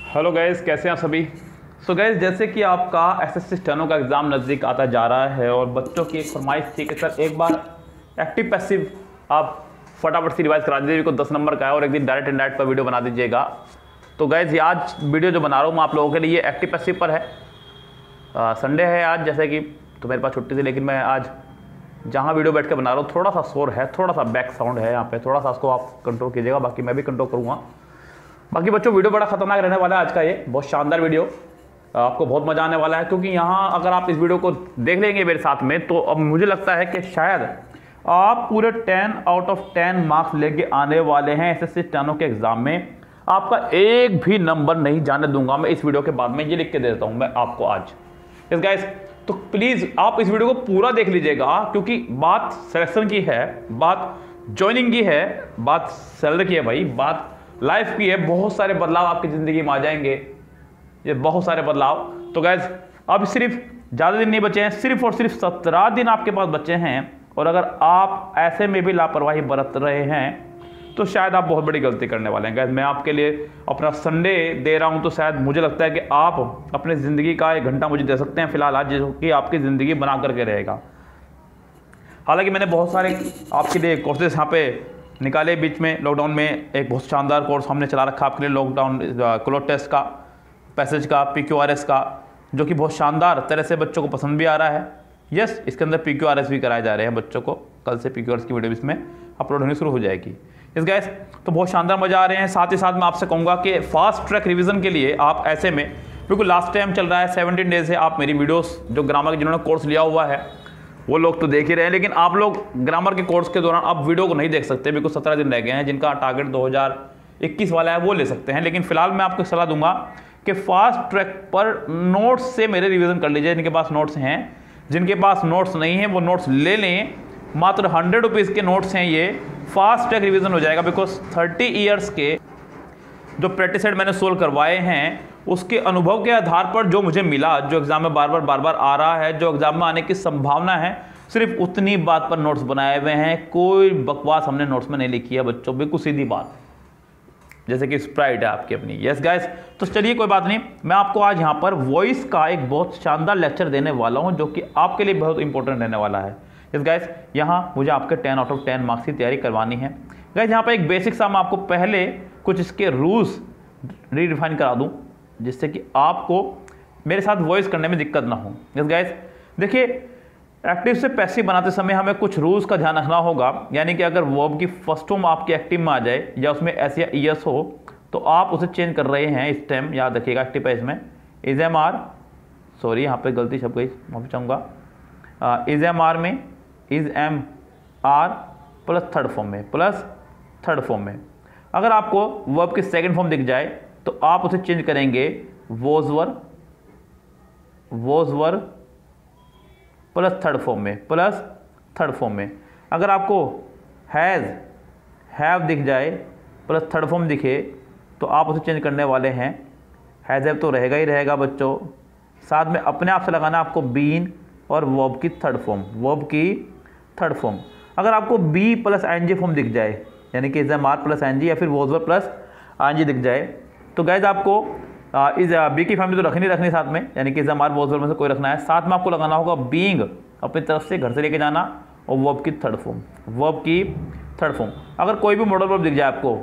Hello guys, कैसे हैं आप सभी। सो गैस, जैसे कि आपका एसएससी स्टेनो का एग्ज़ाम नज़दीक आता जा रहा है और बच्चों की एक फरमाइश थी कि सर एक बार एक्टिव पैसिव आप फटाफट से रिवाइज करा दीजिए, को 10 नंबर का है और एक दिन डायरेक्ट इनडायरेक्ट पर वीडियो बना दीजिएगा। तो गैस, ये आज वीडियो जो बना रहा हूँ मैं आप लोगों के लिए एक्टिव पैसिव पर है। संडे है आज, जैसे कि तो मेरे पास छुट्टी थी, लेकिन मैं आज जहाँ वीडियो बैठ के बना रहा हूँ थोड़ा सा शोर है, थोड़ा सा बैक साउंड है यहाँ पे, थोड़ा सा उसको आप कंट्रोल कीजिएगा, बाकी मैं भी कंट्रोल करूँगा। बाकी बच्चों, वीडियो बड़ा खतरनाक रहने वाला है आज का, ये बहुत शानदार वीडियो, आपको बहुत मजा आने वाला है। क्योंकि यहाँ अगर आप इस वीडियो को देख लेंगे मेरे साथ में, तो अब मुझे लगता है कि शायद आप पूरे 10 आउट ऑफ 10 मार्क्स लेके आने वाले हैं एसएससी स्टेनो के एग्जाम में। आपका एक भी नंबर नहीं जाने दूंगा मैं इस वीडियो के बाद में, ये लिख के दे देता हूँ मैं आपको आज। यस गाइस, तो प्लीज आप इस वीडियो को पूरा देख लीजिएगा, क्योंकि बात सिलेक्शन की है, बात ज्वाइनिंग की है, बात सैलरी की है भाई, बात लाइफ की है। बहुत सारे बदलाव आपकी जिंदगी में आ जाएंगे, ये बहुत सारे बदलाव। तो गाइस, अब सिर्फ ज़्यादा दिन नहीं बचे हैं, सिर्फ और सिर्फ 17 दिन आपके पास बचे हैं। और अगर आप ऐसे में भी लापरवाही बरत रहे हैं तो शायद आप बहुत बड़ी गलती करने वाले हैं। गाइस, मैं आपके लिए अपना संडे दे रहा हूं, तो शायद मुझे लगता है कि आप अपनी ज़िंदगी का 1 घंटा मुझे दे सकते हैं फिलहाल आज, जो कि आपकी ज़िंदगी बना करके रहेगा। हालांकि मैंने बहुत सारे आपके लिए कोर्सेज यहाँ पे निकाले बीच में, लॉकडाउन में एक बहुत शानदार कोर्स हमने चला रखा आपके लिए, लॉकडाउन क्लोट टेस्ट का, पैसेज का, PQRS का, जो कि बहुत शानदार तरह से बच्चों को पसंद भी आ रहा है। यस, इसके अंदर PQRS भी कराए जा रहे हैं बच्चों को, कल से PQRS की वीडियो इसमें अपलोड होनी शुरू हो जाएगी। इस गाइस, तो बहुत शानदार मजा आ रहे हैं। साथ ही साथ मैं आपसे कहूँगा कि फास्ट ट्रैक रिविजन के लिए आप ऐसे में, बिल्कुल लास्ट टाइम चल रहा है 17 डेज से, आप मेरी वीडियोस जो ग्रामर के जिन्होंने कोर्स लिया हुआ है वो लोग तो देख ही रहे हैं, लेकिन आप लोग ग्रामर के कोर्स के दौरान आप वीडियो को नहीं देख सकते, बिल्कुल 17 दिन रह गए हैं। जिनका टारगेट 2021 वाला है वो ले सकते हैं, लेकिन फिलहाल मैं आपको सलाह दूंगा कि फास्ट ट्रैक पर नोट्स से मेरे रिवीजन कर लीजिए। जिनके पास नोट्स हैं, जिनके पास नोट्स नहीं है वो नोट्स ले लें, मात्र 100 रुपीज़ के नोट्स हैं ये, फास्ट ट्रैक रिविजन हो जाएगा। बिकॉज 30 ईयर्स के जो प्रैक्टिस सेट मैंने सोल्व करवाए हैं, उसके अनुभव के आधार पर जो मुझे मिला, जो एग्जाम में बार बार आ रहा है, जो एग्जाम में आने की संभावना है, सिर्फ उतनी बात पर नोट्स बनाए हुए हैं। कोई बकवास हमने नोट्स में नहीं लिखी है बच्चों, बिल्कुल सीधी बात, जैसे कि स्प्राइट है आपकी अपनी। यस गाइस, तो चलिए कोई बात नहीं, मैं आपको आज यहाँ पर वॉइस का एक बहुत शानदार लेक्चर देने वाला हूँ, जो कि आपके लिए बहुत इंपॉर्टेंट रहने वाला है। यस गाइस, यहाँ मुझे आपके 10 आउट ऑफ 10 मार्क्स की तैयारी करवानी है। गाइस, यहाँ पर एक बेसिक सा मैं आपको पहले कुछ इसके रूल्स रीडिफाइन करा दूँ, जिससे कि आपको मेरे साथ वॉइस करने में दिक्कत ना हो। यस गाइस, देखिए, एक्टिव से पैसिव बनाते समय हमें कुछ रूल्स का ध्यान रखना होगा। यानी कि अगर वर्ब की फर्स्ट फॉर्म आपके एक्टिव में आ जाए या उसमें एस या ईएस हो, तो आप उसे चेंज कर रहे हैं इस टाइम, याद रखिएगा। एक्टिव पैसिव में इज एम आर, सॉरी यहाँ पे गलती छप गई, माफी चाहूँगा। इज एम आर में is am are plus third form में, प्लस थर्ड फॉर्म में अगर आपको वर्ब की सेकेंड फॉर्म दिख जाए तो आप उसे चेंज करेंगे was were plus third form में, प्लस थर्ड फॉर्म में। अगर आपको हैज़ हैव दिख जाए प्लस थर्ड फॉर्म दिखे, तो आप उसे चेंज करने वाले हैं। हैज़ हैव तो रहेगा ही रहेगा बच्चों, साथ में अपने आप से लगाना आपको बीन और वर्ब की थर्ड फॉर्म, वर्ब की थर्ड फॉर्म। अगर आपको बी प्लस आईएनजी फॉर्म दिख जाए, यानी कि is am are plus ING या फिर वॉज वर प्लस आईएनजी दिख जाए, तो गाइज आपको इस बी की फैमिली तो रखनी साथ में, यानी कि जमार वॉज में से कोई रखना है। साथ में आपको लगाना होगा बीइंग, अपनी तरफ से घर से लेके जाना, और वर्ब की थर्ड फॉर्म, वर्ब की थर्ड फॉर्म। अगर कोई भी मॉडल वर्ब दिख जाए आपको,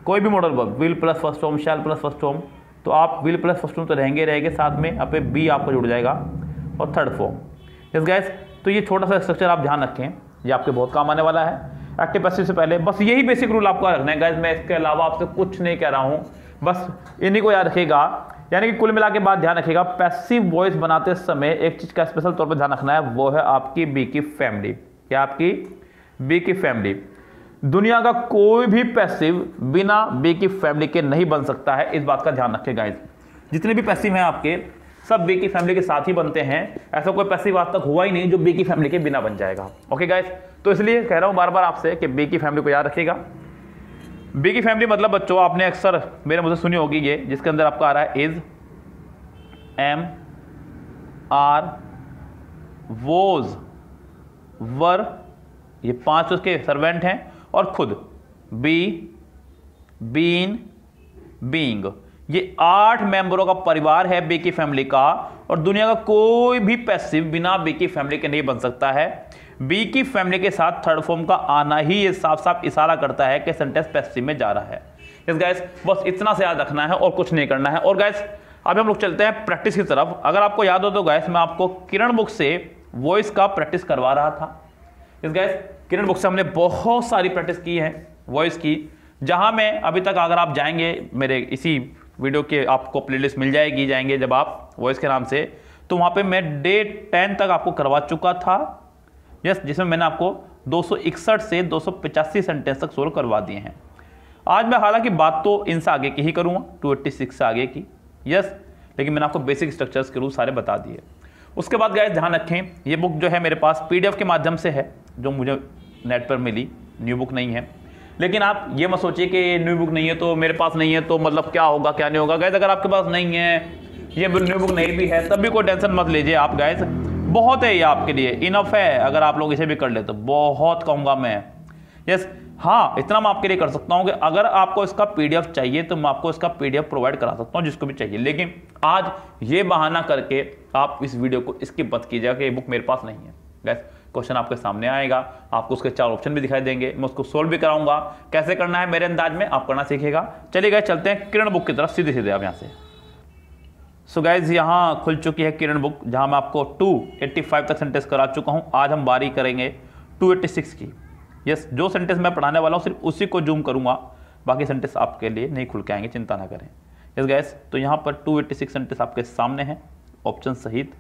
कोई भी modal verb, will plus first form, shell plus first form, तो आप विल प्लस फर्स्ट फॉर्म तो रहेंगे, साथ में अपने बी आपको जुड़ जाएगा और थर्ड फॉर्म। यस गाइस, तो ये छोटा सा स्ट्रक्चर आप ध्यान रखें, ये आपके बहुत काम आने वाला है एक्टिव पैसिव से पहले। बस यही बेसिक रूल आपको रखना है गाइस, मैं इसके अलावा आपसे कुछ नहीं कह रहा हूँ, बस इन्हीं को याद रखिएगा। यानी कि कुल मिला के बाद ध्यान रखिएगा, पैसिव वॉइस बनाते समय एक चीज का स्पेशल तौर पर ध्यान रखना है, वो है आपकी बी की फैमिली। क्या? आपकी बी की फैमिली। दुनिया का कोई भी पैसिव बिना बी की फैमिली के नहीं बन सकता है, इस बात का ध्यान रखिएगा गाइस। जितने भी पैसिव हैं आपके, सब बी की फैमिली के साथ ही बनते हैं। ऐसा कोई पैसिव आज तक हुआ ही नहीं जो बी की फैमिली के बिना बन जाएगा। ओके गाइस, तो इसलिए कह रहा हूं बार बार आपसे कि बी की फैमिली को याद रखिएगा। बी की फैमिली मतलब बच्चों, आपने अक्सर मेरे मुझे सुनी होगी ये, जिसके अंदर आपका आ रहा है इज, एम, आर, वोज, वर, ये 5 उसके सर्वेंट हैं, और खुद बी, बीन, बीइंग। ये 8 मेंबरों का परिवार है बी की फैमिली का, और दुनिया का कोई भी पैसिव बिना बी की फैमिली के नहीं बन सकता है। बी की फैमिली के साथ थर्ड फॉर्म का आना ही ये साफ साफ इशारा करता है कि सेंटेंस पैसिव में जा रहा है। यस गाइस, बस इतना से याद रखना है और कुछ नहीं करना है। और गाइस अब हम लोग चलते हैं प्रैक्टिस की तरफ। अगर आपको याद हो तो गाइस मैं आपको किरण बुक से वॉइस का प्रैक्टिस करवा रहा था। यस गाइस, किरण बुक से हमने बहुत सारी प्रैक्टिस की है वॉइस की, जहां में अभी तक अगर आप जाएंगे मेरे इसी वीडियो के आपको प्लेलिस्ट मिल जाएगी, जाएंगे जब आप वॉइस के नाम से, तो वहां पे मैं डे 10 तक आपको करवा चुका था। यस, जिसमें मैंने आपको 261 से 285 सेंटेंस तक सोल्व करवा दिए हैं। आज मैं हालांकि बात तो इनसे आगे की ही करूंगा, 286 से आगे की। यस, लेकिन मैंने आपको बेसिक स्ट्रक्चर्स के रूल सारे बता दिए। उसके बाद गाइस ध्यान रखें, ये बुक जो है मेरे पास PDF के माध्यम से है, जो मुझे नेट पर मिली, न्यू बुक नहीं है। लेकिन आप ये मत सोचिए कि न्यू बुक नहीं है तो मेरे पास नहीं है तो मतलब क्या होगा क्या नहीं होगा। गाइस अगर आपके पास नहीं है, ये न्यू बुक नहीं भी है, तब भी कोई टेंशन मत लीजिए आप गाइस, बहुत है ये आपके लिए, इनफ है। अगर आप लोग इसे भी कर ले तो बहुत कहूँगा मैं। यस, हाँ इतना मैं आपके लिए कर सकता हूँ कि अगर आपको इसका PDF चाहिए तो मैं आपको इसका PDF प्रोवाइड करा सकता हूँ जिसको भी चाहिए। लेकिन आज ये बहाना करके आप इस वीडियो को स्किप मत कीजिएगा कि ये बुक मेरे पास नहीं है। गाइस क्वेश्चन आपके सामने आएगा, आपको उसके 4 ऑप्शन भी दिखाई देंगे, मैं उसको सोल्व भी कराऊंगा। कैसे करना है मेरे अंदाज में आप करना सीखेगा। चलिए गाइस चलते हैं किरण बुक की तरफ सीधे सीधे आप यहाँ से। सो गाइज यहाँ खुल चुकी है किरण बुक, जहाँ मैं आपको 285 तक सेंटेंस करा चुका हूँ। आज हम बारी करेंगे 286 की। यस, जो सेंटेंस मैं पढ़ाने वाला हूँ सिर्फ उसी को जूम करूँगा, बाकी सेंटेंस आपके लिए नहीं खुल के आएंगे, चिंता ना करें। यस गाइस, तो यहाँ पर 286 सेंटेंस आपके सामने हैं ऑप्शन सहित।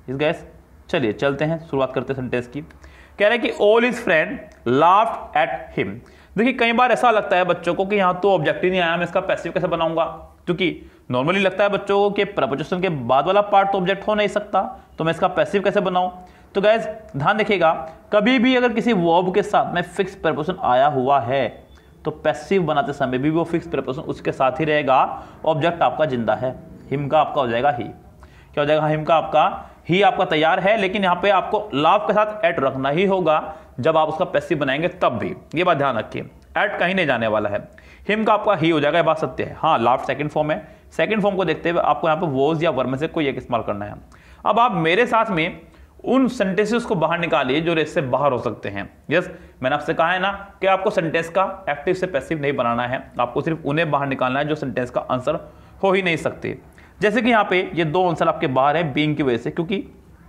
यस गाइस, चलिए चलते हैं, शुरुआत करते हैं सेंटेंस की। कह रहे हैं कि all his friend laughed at him. देखिए कई बार ऐसा लगता है बच्चों को कि यहाँ तो ऑब्जेक्ट ही नहीं आया, मैं इसका पैसिव कैसे बनाऊंगा, क्योंकि नॉर्मली लगता है बच्चों को कि प्रपोजिशन के बाद वाला पार्ट तो ऑब्जेक्ट हो नहीं सकता, तो मैं इसका पैसिव कैसे बनाऊं। तो गाइज ध्यान देखिएगा, कभी भी अगर किसी वर्ब के साथ में फिक्स प्रपोजिशन आया हुआ है तो पैसिव बनाते समय भी वो फिक्स प्रपोजिशन उसके साथ ही रहेगा, ऑब्जेक्ट आपका जिंदा है। हिम का आपका हो जाएगा ही, क्या हो जाएगा, हिम का आपका ही आपका तैयार है, लेकिन यहाँ पे आपको लाव के साथ एट रखना ही होगा जब आप उसका पैसिव बनाएंगे तब भी, ये बात ध्यान रखिए, एट कहीं नहीं जाने वाला है। हिम का आपका ही हो जाएगा, ये बात सत्य है। हाँ, लाव सेकंड फॉर्म है, सेकंड फॉर्म को देखते हुए आपको यहाँ पे वॉज या वर्ब में से कोई एक इस्तेमाल करना है। अब आप मेरे साथ में उन सेंटेंसेस को बाहर निकालिए जो रेस से बाहर हो सकते हैं। यस, मैंने आपसे कहा है ना कि आपको सेंटेंस का एक्टिव से पैसिव नहीं बनाना है, आपको सिर्फ उन्हें बाहर निकालना है जो सेंटेंस का आंसर हो ही नहीं सकते। जैसे कि यहाँ पे ये 2 आंसर आपके बाहर है बीइंग की वजह से, क्योंकि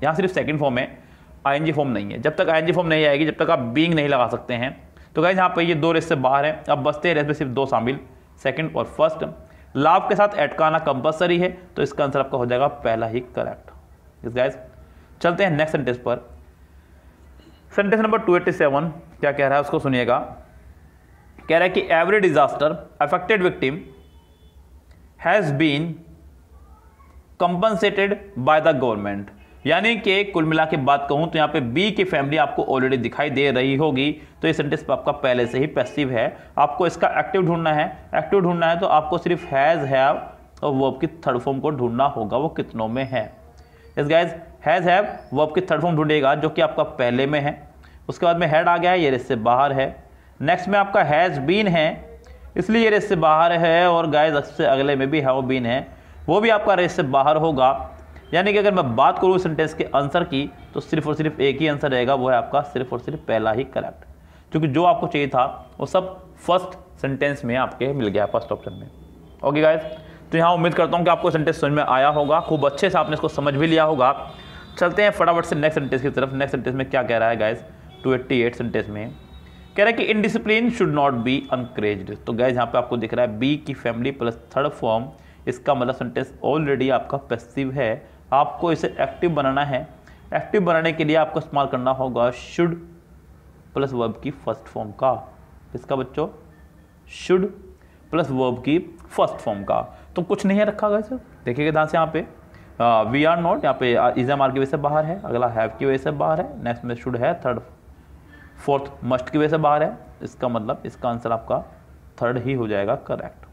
यहाँ सिर्फ सेकंड फॉर्म है, आईएनजी फॉर्म नहीं है। जब तक आईएनजी फॉर्म नहीं आएगी जब तक आप बीइंग नहीं लगा सकते हैं। तो गाइस यहाँ पे ये 2 रेस से बाहर है। अब बचते हैं रेस में सिर्फ 2 शामिल, सेकंड और फर्स्ट। लाव के साथ एट का आना कंपल्सरी है, तो इसका आंसर आपका हो जाएगा पहला ही करेक्ट। इस गाइस चलते हैं नेक्स्ट सेंटेंस पर। सेंटेंस नंबर 287 क्या कह रहा है उसको सुनिएगा। कह रहा है कि every disaster affected victim has been compensated by the government. यानी कि कुल मिला के बात कहूं तो यहाँ पे बी की फैमिली आपको ऑलरेडी दिखाई दे रही होगी, तो ये सेंटेंस आपका पहले से ही पैसिव है। आपको इसका एक्टिव ढूंढना है, एक्टिव ढूंढना है तो आपको सिर्फ हैज, हैव और वर्ब की थर्ड फॉर्म को ढूंढना होगा, वो कितनों में है। Yes guys, has, have, verb की थर्ड फॉर्म ढूंढेगा जो कि आपका पहले में है। उसके बाद में हैड आ गया है, ये रेस से बाहर है। नेक्स्ट में आपका हैज बीन है, इसलिए ये रेस से बाहर है। और गाइस उससे अगले में भी हैव बीन है, वो भी आपका रेस से बाहर होगा। यानी कि अगर मैं बात करूँ सेंटेंस के आंसर की तो सिर्फ और सिर्फ एक ही आंसर रहेगा, वो है आपका सिर्फ और सिर्फ पहला ही करेक्ट, क्योंकि जो आपको चाहिए था वो सब फर्स्ट सेंटेंस में आपके मिल गया, फर्स्ट ऑप्शन में। ओके गाइस, तो यहाँ उम्मीद करता हूँ कि आपको सेंटेंस समझ में आया होगा, खूब अच्छे से आपने इसको समझ भी लिया होगा। चलते हैं फटाफट से नेक्स्ट सेंटेंस की तरफ। नेक्स्ट सेंटेंस में क्या कह रहा है गाइस, 288 सेंटेंस में कह रहा है कि indiscipline should not be encouraged. तो गाइस यहाँ पे आपको दिख रहा है बी की फैमिली प्लस थर्ड फॉर्म, इसका मतलब सेंटेंस ऑलरेडी आपका पैसिव है। आपको इसे एक्टिव बनाना है। एक्टिव बनाने के लिए आपको इस्तेमाल करना होगा शुड प्लस वर्ब की फर्स्ट फॉर्म का। इसका बच्चों शुड प्लस वर्ब की फर्स्ट फॉर्म का। तो कुछ नहीं है रखा गया सर, देखिएगा ध्यान से। यहाँ पे वी आर नॉट, यहाँ पे इज एम आर की वजह से बाहर है, अगला हैव की वजह से बाहर है, नेक्स्ट में शुड है, थर्ड फोर्थ मस्ट की वजह से बाहर है। इसका मतलब इसका आंसर आपका थर्ड ही हो जाएगा करेक्ट।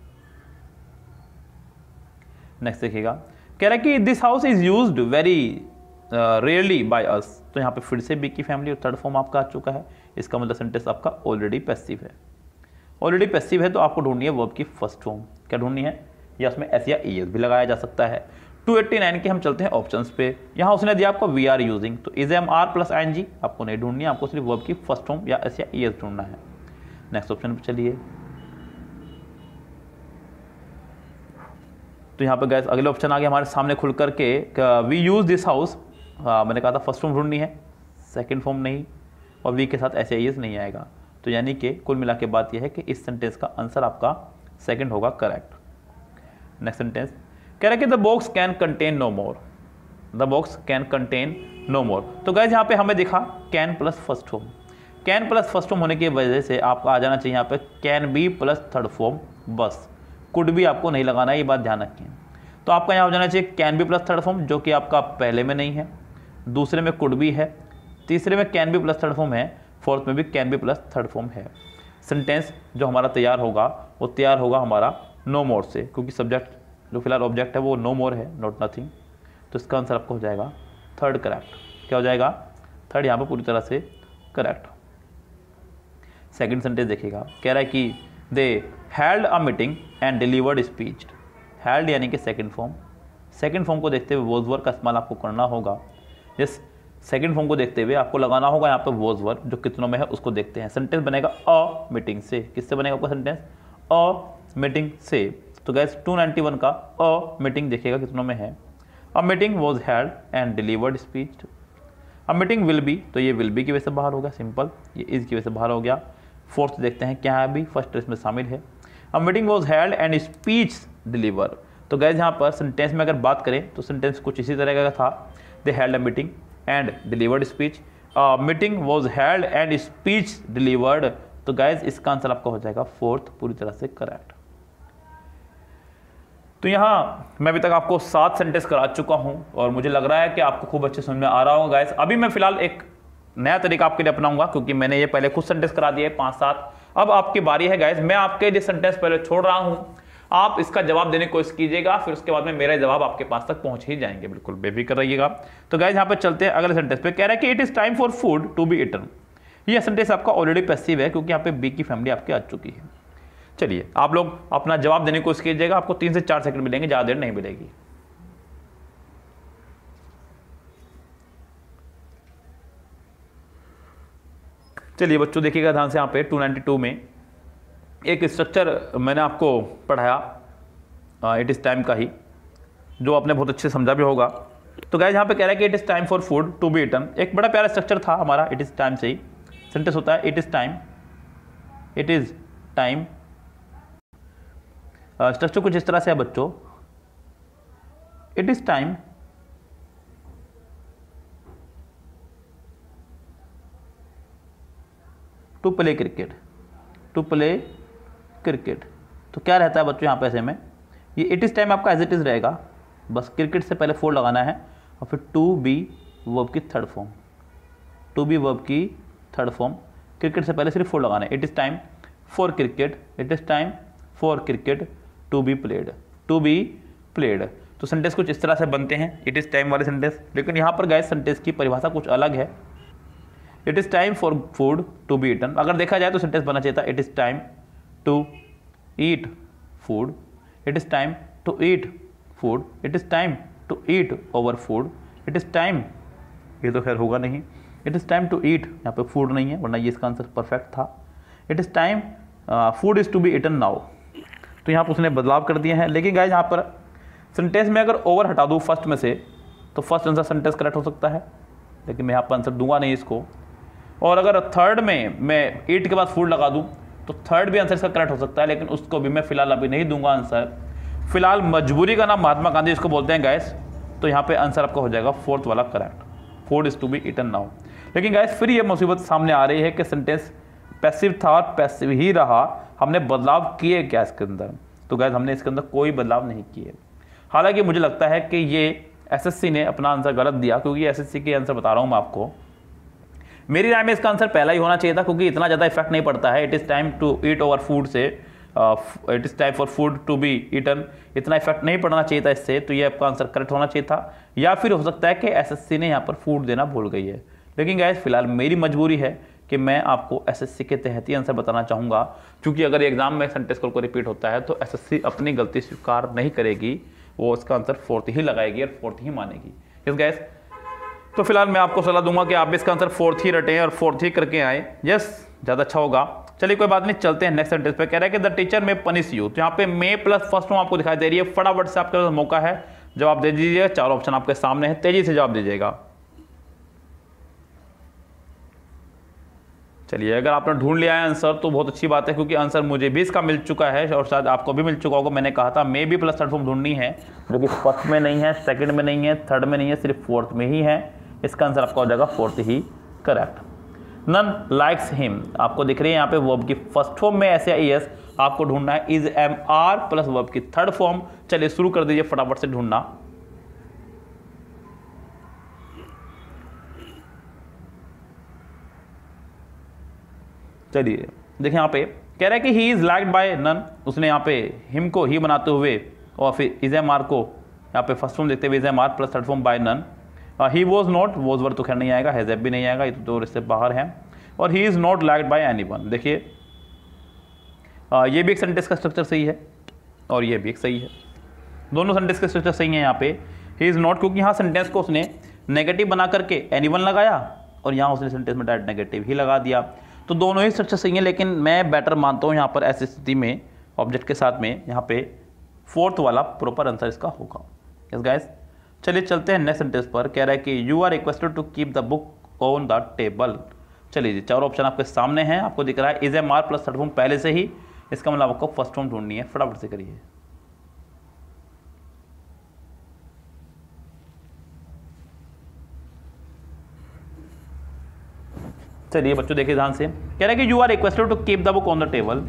नेक्स्ट देखिएगा, कह रहा है कि this house is used very rarely by us. तो यहाँ पे फिर से बी की फैमिली और थर्ड फॉर्म आपका आ चुका है। इसका मतलब सेंटेंस आपका ऑलरेडी पैसिव है। ऑलरेडी पैसिव है तो आपको ढूंढनी है वर्ब की फर्स्ट फॉर्म। क्या ढूंढनी है? या उसमें एस या ई एस भी लगाया जा सकता है। 289 के हम चलते हैं ऑप्शंस पे। यहाँ उसने दिया आपको वी आर यूजिंग, तो is am are plus I N G आपको नहीं ढूंढनी है, आपको सिर्फ वर्ब की फर्स्ट फॉर्म या एस या ई एस ढूंढना है। नेक्स्ट ऑप्शन पे चलिए। तो यहाँ पे गैस अगले ऑप्शन आ गया हमारे सामने खुल करके, वी यूज दिस हाउस। मैंने कहा था फर्स्ट फॉर्म ढूंढनी है, सेकंड फॉर्म नहीं, और वी के साथ एस या ई एस नहीं आएगा। तो यानी कि कुल मिला के बात यह है कि इस सेंटेंस का आंसर आपका सेकंड होगा करेक्ट। नेक्स्ट सेंटेंस कह रहा है कि the box can contain no more, the box can contain no more. तो गाइस यहाँ पे हमें दिखा can plus first form, can plus first form होने की वजह से आपका आ जाना चाहिए यहाँ पे can be plus third form, बस कुड भी आपको नहीं लगाना है, ये बात ध्यान रखिए। तो आपका यहाँ हो जाना चाहिए can be plus third form, जो कि आपका पहले में नहीं है, दूसरे में कुड भी है, तीसरे में can be plus third form है, फोर्थ में भी can be plus third form है। सेंटेंस जो हमारा तैयार होगा वो तैयार होगा हमारा नो मोर से, क्योंकि सब्जेक्ट जो फिलहाल ऑब्जेक्ट है वो नो मोर है, नॉट नथिंग। तो इसका आंसर आपको हो जाएगा थर्ड करेक्ट। क्या हो जाएगा? थर्ड यहाँ पे पूरी तरह से करेक्ट। सेकंड सेंटेंस देखिएगा, कह रहा है कि दे held a meeting and delivered speech. Held यानी कि सेकंड फॉर्म, सेकंड फॉर्म को देखते हुए वॉज वर्ब का इस्तेमाल आपको करना होगा। जिस सेकंड फॉर्म को देखते हुए आपको लगाना होगा यहाँ पे वॉज वर्ब, जो कितनों में है उसको देखते हैं। सेंटेंस बनेगा अ मीटिंग से, किससे बनेगा आपका सेंटेंस? अ मीटिंग से। तो गैस 291 का अ मीटिंग देखिएगा कितनों में है। A meeting was held and delivered speech. A meeting will be, तो ये विल बी की वजह से बाहर हो गया, सिंपल, ये इज की वजह से बाहर हो गया। फोर्थ देखते हैं क्या है, अभी फर्स्ट इसमें शामिल है। A meeting was held and speech deliver. तो गैस यहाँ पर सेंटेंस में अगर बात करें तो सेंटेंस कुछ इसी तरह का था, दे held a meeting and delivered speech. Meeting was held and speech delivered. तो गैस इसका आंसर आपका हो जाएगा फोर्थ, पूरी तरह से करेक्ट। तो यहाँ मैं अभी तक आपको 7 सेंटेंस करा चुका हूँ और मुझे लग रहा है कि आपको खूब अच्छे समझ में आ रहा होगा गाइस। अभी मैं फिलहाल एक नया तरीका आपके लिए अपनाऊंगा, क्योंकि मैंने ये पहले कुछ सेंटेंस करा दिए 5-7। अब आपकी बारी है गाइस, मैं आपके लिए सेंटेंस पहले छोड़ रहा हूँ, आप इसका जवाब देने की कोशिश कीजिएगा, फिर उसके बाद में मेरा जवाब आपके पास तक पहुंच ही जाएंगे, बिल्कुल बेफिक्र रहिएगा। तो गाइस यहाँ पे चलते हैं अगले सेंटेंस पे। कह रहा है कि it is time for food to be eaten. ये सेंटेंस आपका ऑलरेडी पैसिव है, क्योंकि यहाँ पे बी की फैमिली आपकी आ चुकी है। चलिए आप लोग अपना जवाब देने की कोशिश कीजिएगा, आपको 3 से 4 सेकंड मिलेंगे, ज्यादा देर नहीं मिलेगी। चलिए बच्चों देखिएगा ध्यान से, यहाँ पे 292 में एक स्ट्रक्चर मैंने आपको पढ़ाया इट इज़ टाइम का ही, जो आपने बहुत अच्छे समझा भी होगा। तो गाइस यहाँ पे कह रहा है कि it is time for food to be eaten. एक बड़ा प्यारा स्ट्रक्चर था हमारा, इट इज़ टाइम से ही सेंटेंस होता है। It is time, it is time. Structure कुछ इस तरह से है बच्चों, it is time to play cricket, to play cricket. तो क्या रहता है बच्चों यहाँ पे ऐसे में, ये इट इज़ टाइम आपका एज इट इज़ रहेगा, बस क्रिकेट से पहले फोर लगाना है और फिर टू बी वर्ब की third form, to be verb की थर्ड फॉर्म, क्रिकेट से पहले सिर्फ फोर लगाना है। It is time for cricket, it is time for cricket to be played, to be played. तो सेंटेंस कुछ इस तरह से बनते हैं इट इज़ टाइम वाले सेंटेंस, लेकिन यहाँ पर गाइस सेंटेंस की परिभाषा कुछ अलग है। It is time for food to be eaten, अगर देखा जाए तो सेंटेंस बनना चाहिए था it is time to eat food, it is time to eat food, it is time to eat over food, it is time, ये तो खैर होगा नहीं, it is time to eat, यहाँ पे फूड नहीं है वरना ये इसका आंसर परफेक्ट था। It is time food is to be eaten now, तो यहाँ पर उसने बदलाव कर दिए हैं। लेकिन गाइस यहाँ पर सेंटेंस में अगर ओवर हटा दूँ फर्स्ट में से तो फर्स्ट आंसर सेंटेंस करेक्ट हो सकता है, लेकिन मैं यहाँ पर आंसर दूंगा नहीं इसको। और अगर थर्ड में मैं ईट के बाद फूड लगा दूं तो थर्ड भी आंसर इसका करेक्ट हो सकता है, लेकिन उसको भी मैं फिलहाल अभी नहीं दूंगा आंसर। फिलहाल मजबूरी का नाम महात्मा गांधी इसको बोलते हैं गाइस, तो यहाँ पे आंसर आपका हो जाएगा फोर्थ वाला correct, food is to be eaten now. लेकिन गाइस फिर ये मुसीबत सामने आ रही है कि सेंटेंस पैसिव था और पैसिव ही रहा, हमने बदलाव किए क्या इसके अंदर? तो गाइस हमने इसके अंदर कोई बदलाव नहीं किए। हालांकि मुझे लगता है कि ये एसएससी ने अपना आंसर गलत दिया, क्योंकि एसएससी के आंसर बता रहा हूँ मैं आपको। मेरी राय में इसका आंसर पहला ही होना चाहिए था, क्योंकि इतना ज़्यादा इफेक्ट नहीं पड़ता है। It is time to eat over food से it is time for food to be eaten, इतना इफेक्ट नहीं पड़ना चाहिए था इससे, तो ये आपका आंसर करेक्ट होना चाहिए था। या फिर हो सकता है कि एसएससी ने यहाँ पर फूड देना भूल गई है। लेकिन गाइस फिलहाल मेरी मजबूरी है कि मैं आपको एसएससी के तहत ही आंसर बताना चाहूँगा, क्योंकि अगर एग्जाम में सेंटेंस को रिपीट होता है तो एसएससी अपनी गलती स्वीकार नहीं करेगी, वो उसका आंसर 4th ही लगाएगी और 4th ही मानेगी। यस गाइस, तो फिलहाल मैं आपको सलाह दूंगा कि आप भी इसका आंसर 4th ही रटें और 4th ही करके आए। यस, ज़्यादा अच्छा होगा। चलिए कोई बात नहीं, चलते हैं नेक्स्ट सेंटेंस पे। कह रहा है कि द टीचर में पनिश यू। तो यहाँ पे मे प्लस फर्स्ट फॉर्म आपको दिखाई दे रही है। फटाफट से आपके पास मौका है, जवाब दे दीजिए। 4 ऑप्शन आपके सामने है, तेजी से जवाब दीजिएगा। चलिए, अगर आपने ढूंढ लिया है आंसर तो बहुत अच्छी बात है, क्योंकि आंसर मुझे भी इसका मिल चुका है और शायद आपको भी मिल चुका होगा। मैंने कहा था मे भी प्लस थर्ड फॉर्म ढूंढनी है, जो कि फर्स्ट में नहीं है, सेकंड में नहीं है, थर्ड में नहीं है, सिर्फ 4th में ही है। इसका आंसर आपका हो जाएगा 4th ही करेक्ट। नन लाइक्स हिम, आपको दिख रही है यहाँ पे वर्ब की फर्स्ट फॉर्म में ऐसे एस, आपको ढूंढना है is am are plus verb की थर्ड फॉर्म। चलिए शुरू कर दीजिए फटाफट से ढूंढना। चलिए देखिए, यहाँ पे कह रहा है कि he is liked by none, उसने यहाँ पे हिम को ही बनाते हुए और फिर इज एम आर को यहाँ पे फर्स्ट फॉर्म देखते हुए is am are plus third form by none. He was not, was were तो खैर नहीं आएगा, हैज़ भी नहीं आएगा, ये तो 2 इससे बाहर है। और he is not liked by anyone. देखिए ये भी एक सेंटेंस का स्ट्रक्चर सही है और ये भी एक सही है, दोनों सेंटेंस के स्ट्रक्चर सही है। यहाँ पे ही इज नॉट, क्योंकि यहाँ सेंटेंस को उसने नेगेटिव बना करके एनीवन लगाया और यहाँ उसने सेंटेंस में डायरेक्ट नेगेटिव ही लगा दिया, तो दोनों ही स्ट्रक्चर सही है। लेकिन मैं बेटर मानता हूँ यहाँ पर ऐसी स्थिति में ऑब्जेक्ट के साथ में यहाँ पे 4th वाला प्रॉपर आंसर इसका होगा। यस गाइस, चलिए चलते हैं नेक्स्ट सेंटेंस पर। कह रहा है कि you are requested to keep the book on the table. चलिए जी, 4 ऑप्शन आपके सामने हैं, आपको दिख रहा है is am are plus third form पहले से ही, इसका मतलब आपको फर्स्ट फॉर्म ढूंढनी है। फटाफट से करिए। चलिए बच्चों देखिए ध्यान से, कह रहा है कि you are requested to keep the book on the table.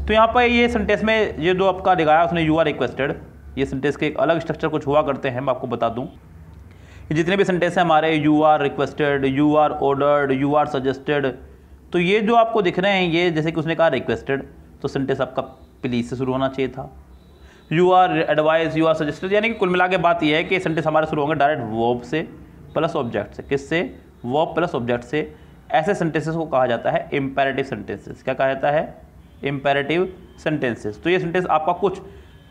तो यहाँ पर ये सेंटेंस में ये जो आपका दिखाया उसने यू आर रिक्वेस्टेड, ये सेंटेंस के एक अलग स्ट्रक्चर कुछ हुआ करते हैं, मैं आपको बता दूं। ये जितने भी सेंटेंस हैं हमारे, you are requested, you are ordered, you are suggested, तो ये जो आपको दिख रहे हैं ये जैसे कि उसने कहा रिक्वेस्टेड, तो सेंटेंस आपका प्लीज से शुरू होना चाहिए था। You are advise, you are suggested, यानी कि कुल मिला के बात यह है कि सेंटेंस हमारे शुरू होंगे डायरेक्ट वर्ब से प्लस ऑब्जेक्ट से। किससे? वर्ब प्लस ऑब्जेक्ट से। ऐसे सेंटेंसेस को कहा जाता है इंपेरेटिव सेंटेंसेस। क्या कहा जाता है? Imperative sentences. तो ये सेंटेंस आपका कुछ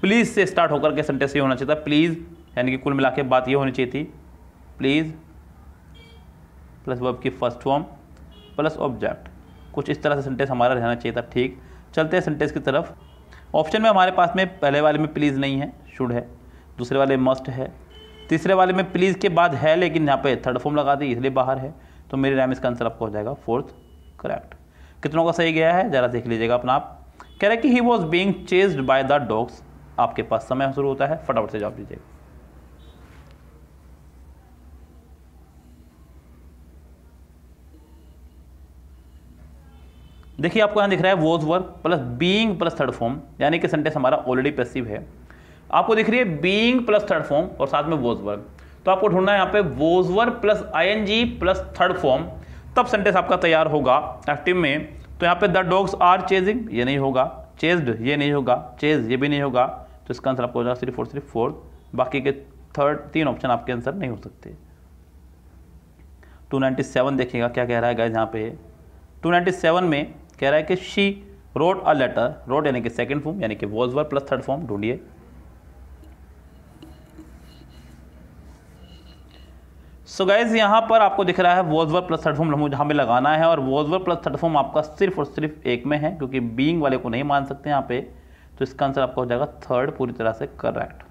प्लीज से स्टार्ट होकर के सेंटेंस ये होना चाहिए था, प्लीज, यानी कि कुल मिला के बात ये होनी चाहिए थी, प्लीज प्लस वर्ब की फर्स्ट फॉर्म प्लस ऑब्जेक्ट, कुछ इस तरह से सेंटेंस हमारा रहना चाहिए था। ठीक, चलते हैं सेंटेंस की तरफ। ऑप्शन में हमारे पास में पहले वाले में प्लीज नहीं है, शुड है, दूसरे वाले मस्ट है, तीसरे वाले में प्लीज के बाद है लेकिन यहाँ पे थर्ड फॉर्म लगा दी इसलिए बाहर है, तो मेरे राइम इसका आंसर आपको हो जाएगा 4th करेक्ट। कितनों का सही गया है जरा देख लीजिएगा अपना आप। कह रहा है कि he was being chased by the dogs. आपके पास समय शुरू होता है, फटाफट से जवाब दीजिएगा। देखिए आपको यहाँ दिख रहा है was verb plus being plus third form, यानी कि सेंटेंस हमारा ऑलरेडी पैसिव है। आपको दिख रही है बीइंग प्लस थर्ड फॉर्म और साथ में वॉज वर्ब, तो आपको ढूंढना है यहाँ पे was verb plus ING plus third form, तब सेंटेंस आपका तैयार होगा एक्टिव में। तो यहाँ पे द डॉग्स आर चेजिंग, ये नहीं होगा, चेज्ड ये नहीं होगा, चेज ये भी नहीं होगा, तो इसका आंसर आपको हो जाएगा सिर्फ और सिर्फ 4th। बाकी के 3 ऑप्शन आपके आंसर नहीं हो सकते। 297 देखिएगा क्या कह रहा है गाइस यहाँ पे। 297 में कह रहा है कि she wrote a letter, wrote यानी कि सेकंड फॉर्म यानी कि was verb plus third form, ढूंढिए। सो गाइज यहाँ पर आपको दिख रहा है was verb plus third form हमें लगाना है, और was verb plus third form आपका सिर्फ और सिर्फ एक में है, क्योंकि बीइंग वाले को नहीं मान सकते यहाँ पे, तो इसका आंसर आपका हो जाएगा 3rd पूरी तरह से करेक्ट।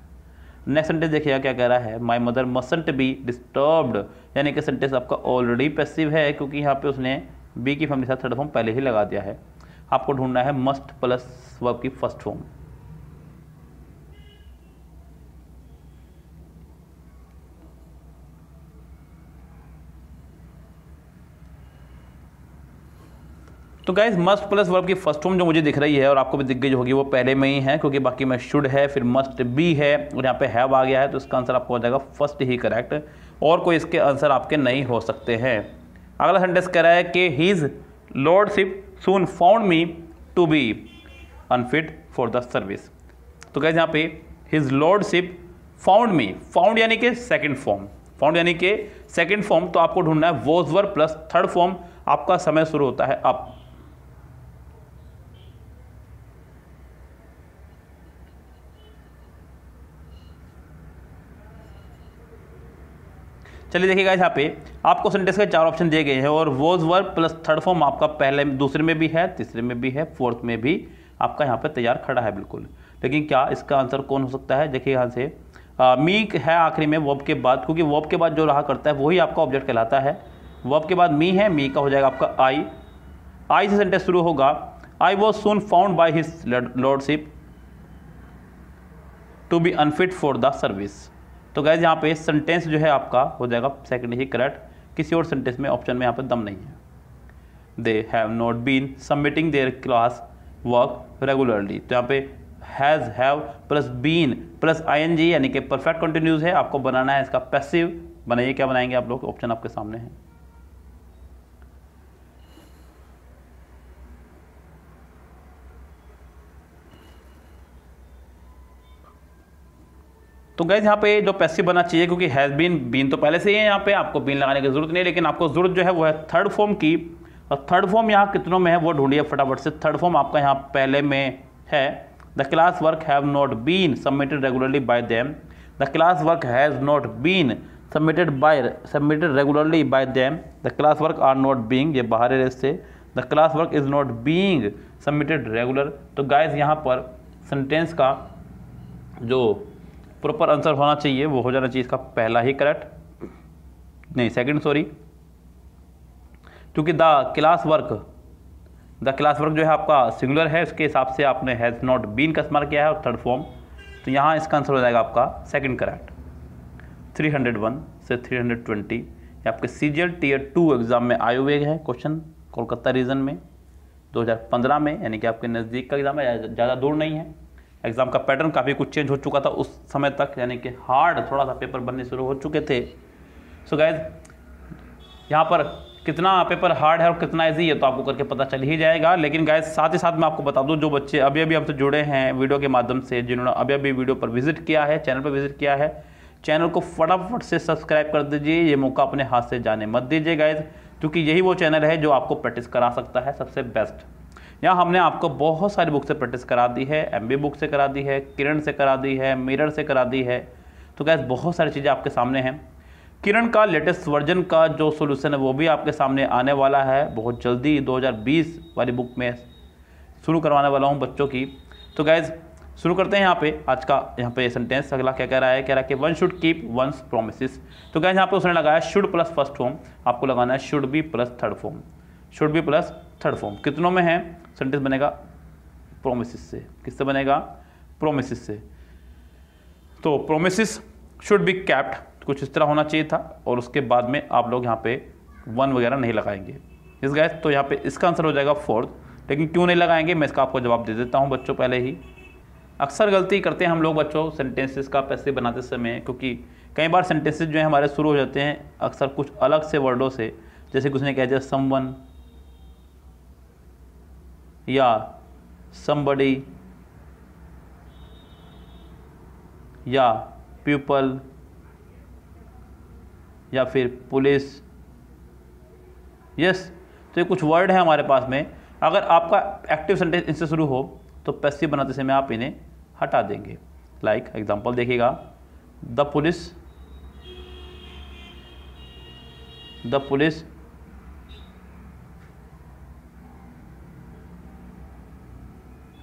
नेक्स्ट सेंटेंस देखिएगा क्या कह रहा है, माई मदर मसंट बी डिस्टर्ब्ड, यानी कि सेंटेंस आपका ऑलरेडी पैसिव है, क्योंकि यहाँ पे उसने बी की फॉर्म के साथ थर्ड फॉर्म पहले ही लगा दिया है। आपको ढूंढना है मस्ट प्लस वर्ब की फर्स्ट फॉर्म। तो गाइस मस्ट प्लस वर्ब की फर्स्ट फॉर्म जो मुझे दिख रही है और आपको भी दिख गई होगी वो पहले में ही है, क्योंकि बाकी में शुड है, फिर मस्ट बी है और यहाँ पे हैव आ गया है, तो इसका आंसर आपको हो जाएगा 1st ही करेक्ट, और कोई इसके आंसर आपके नहीं हो सकते हैं। अगला सेंटेंस कह रहा है कि his lordship soon found me to be unfit for the service. तो गाइस यहाँ पे his lordship found me, found यानी कि सेकेंड फॉर्म, फाउंड यानी कि सेकेंड फॉर्म, तो आपको ढूंढना है was verb plus third form. आपका समय शुरू होता है अब। चलिए देखिएगा, यहाँ पे आपको सेंटेंस के 4 ऑप्शन दिए गए हैं और was verb plus third form आपका पहले दूसरे में भी है, तीसरे में भी है, फोर्थ में भी आपका यहाँ पे तैयार खड़ा है बिल्कुल। लेकिन क्या इसका आंसर कौन हो सकता है? देखिए यहाँ से मी है आखिरी में वर्ब के बाद, क्योंकि वर्ब के बाद जो रहा करता है वही आपका ऑब्जेक्ट कहलाता है। वर्ब के बाद मी है, मी का हो जाएगा आपका आई से सेंटेंस शुरू होगा। I was soon found by his lordship to be unfit for the service. तो गाइज यहाँ पे सेंटेंस जो है आपका हो जाएगा सेकंड ही करेक्ट, किसी और सेंटेंस में ऑप्शन में यहाँ पे दम नहीं है। They have not been submitting their class work regularly, तो यहाँ पे has have plus been plus ING यानी कि परफेक्ट कंटिन्यूज है, आपको बनाना है इसका पैसिव। बनाइए, क्या बनाएंगे आप लोग? ऑप्शन आपके सामने है। तो गाइज यहाँ पे जो पैसिव बनना चाहिए, क्योंकि हैज़ बीन तो पहले से ही है, यहाँ पे आपको बीन लगाने की जरूरत नहीं है, लेकिन आपको जरूरत जो है वो है थर्ड फॉर्म की। और थर्ड फॉर्म यहाँ कितनों में है वो ढूंढिए फटाफट से। थर्ड फॉर्म आपका यहाँ पहले में है। The class work have not been submitted regularly by them. The class work has not been submitted regularly by them. The class work are not being, ये बाहर है से। The class work is not being submitted regular. तो guys यहाँ पर sentence का जो proper answer होना चाहिए वो हो जाना चाहिए इसका पहला ही करेक्ट, नहीं सेकंड सॉरी, क्योंकि द क्लास वर्क जो है आपका सिंगुलर है, उसके हिसाब से आपने हैज़ नॉट बीन का इस्तेमाल किया है और थर्ड फॉर्म, तो यहाँ इसका आंसर हो जाएगा आपका सेकंड करेक्ट। 301 से 320 ये आपके CGL Tier 2 एग्जाम में आए हुए हैं क्वेश्चन, कोलकाता रीजन में 2015 में, यानी कि आपके नज़दीक का एग्जाम है, ज़्यादा दूर नहीं है। एग्ज़ाम का पैटर्न काफ़ी कुछ चेंज हो चुका था उस समय तक, यानी कि हार्ड थोड़ा सा पेपर बनने शुरू हो चुके थे। सो गाइज यहाँ पर कितना पेपर हार्ड है और कितना इजी है तो आपको करके पता चल ही जाएगा। लेकिन गाइज साथ ही साथ मैं आपको बता दूं, जो बच्चे अभी अभी हमसे जुड़े हैं वीडियो के माध्यम से, जिन्होंने अभी अभी वीडियो पर विजिट किया है, चैनल पर विजिट किया है, चैनल को फटाफट से सब्सक्राइब कर दीजिए। ये मौका अपने हाथ से जाने मत दीजिए गाइज, क्योंकि यही वो चैनल है जो आपको प्रैक्टिस करा सकता है सबसे बेस्ट। यहाँ हमने आपको बहुत सारी बुक से प्रैक्टिस करा दी है, MB बुक से करा दी है, किरण से करा दी है, मिरर से करा दी है। तो गाइस बहुत सारी चीज़ें आपके सामने हैं। किरण का लेटेस्ट वर्जन का जो सोल्यूशन है वो भी आपके सामने आने वाला है बहुत जल्दी, 2020 वाली बुक में शुरू करवाने वाला हूँ बच्चों की। तो गाइज शुरू करते हैं यहाँ पे आज का यहाँ पे सेंटेंस। अगला क्या कह रहा है? कह रहा है कि one should keep once promises. तो गाइज यहाँ पे उसने लगाया शुड प्लस फर्स्ट फॉर्म, आपको लगाना है should be plus third form. Should be plus third form कितनों में है? सेंटेंस बनेगा प्रोमिसेस से। किससे बनेगा? प्रोमिसेस से। तो प्रोमिसेस शुड बी कैप्ट, कुछ इस तरह होना चाहिए था, और उसके बाद में आप लोग यहाँ पे वन वगैरह नहीं लगाएंगे इस गाइस। तो यहाँ पे इसका आंसर हो जाएगा फोर्थ। लेकिन क्यों नहीं लगाएंगे मैं इसका आपको जवाब दे देता हूँ बच्चों पहले ही। अक्सर गलती करते हैं हम लोग बच्चों सेंटेंसेस का पैसे बनाते समय, क्योंकि कई बार सेंटेंसेस जो है हमारे शुरू हो जाते हैं अक्सर कुछ अलग से वर्डों से, जैसे कुछ ने कह दिया समवन या somebody या पीपल या फिर पुलिस। यस, तो ये कुछ वर्ड है हमारे पास में। अगर आपका एक्टिव सेंटेंस इनसे शुरू हो तो पैसिव बनाते समय आप इन्हें हटा देंगे। लाइक एग्जांपल देखिएगा, the police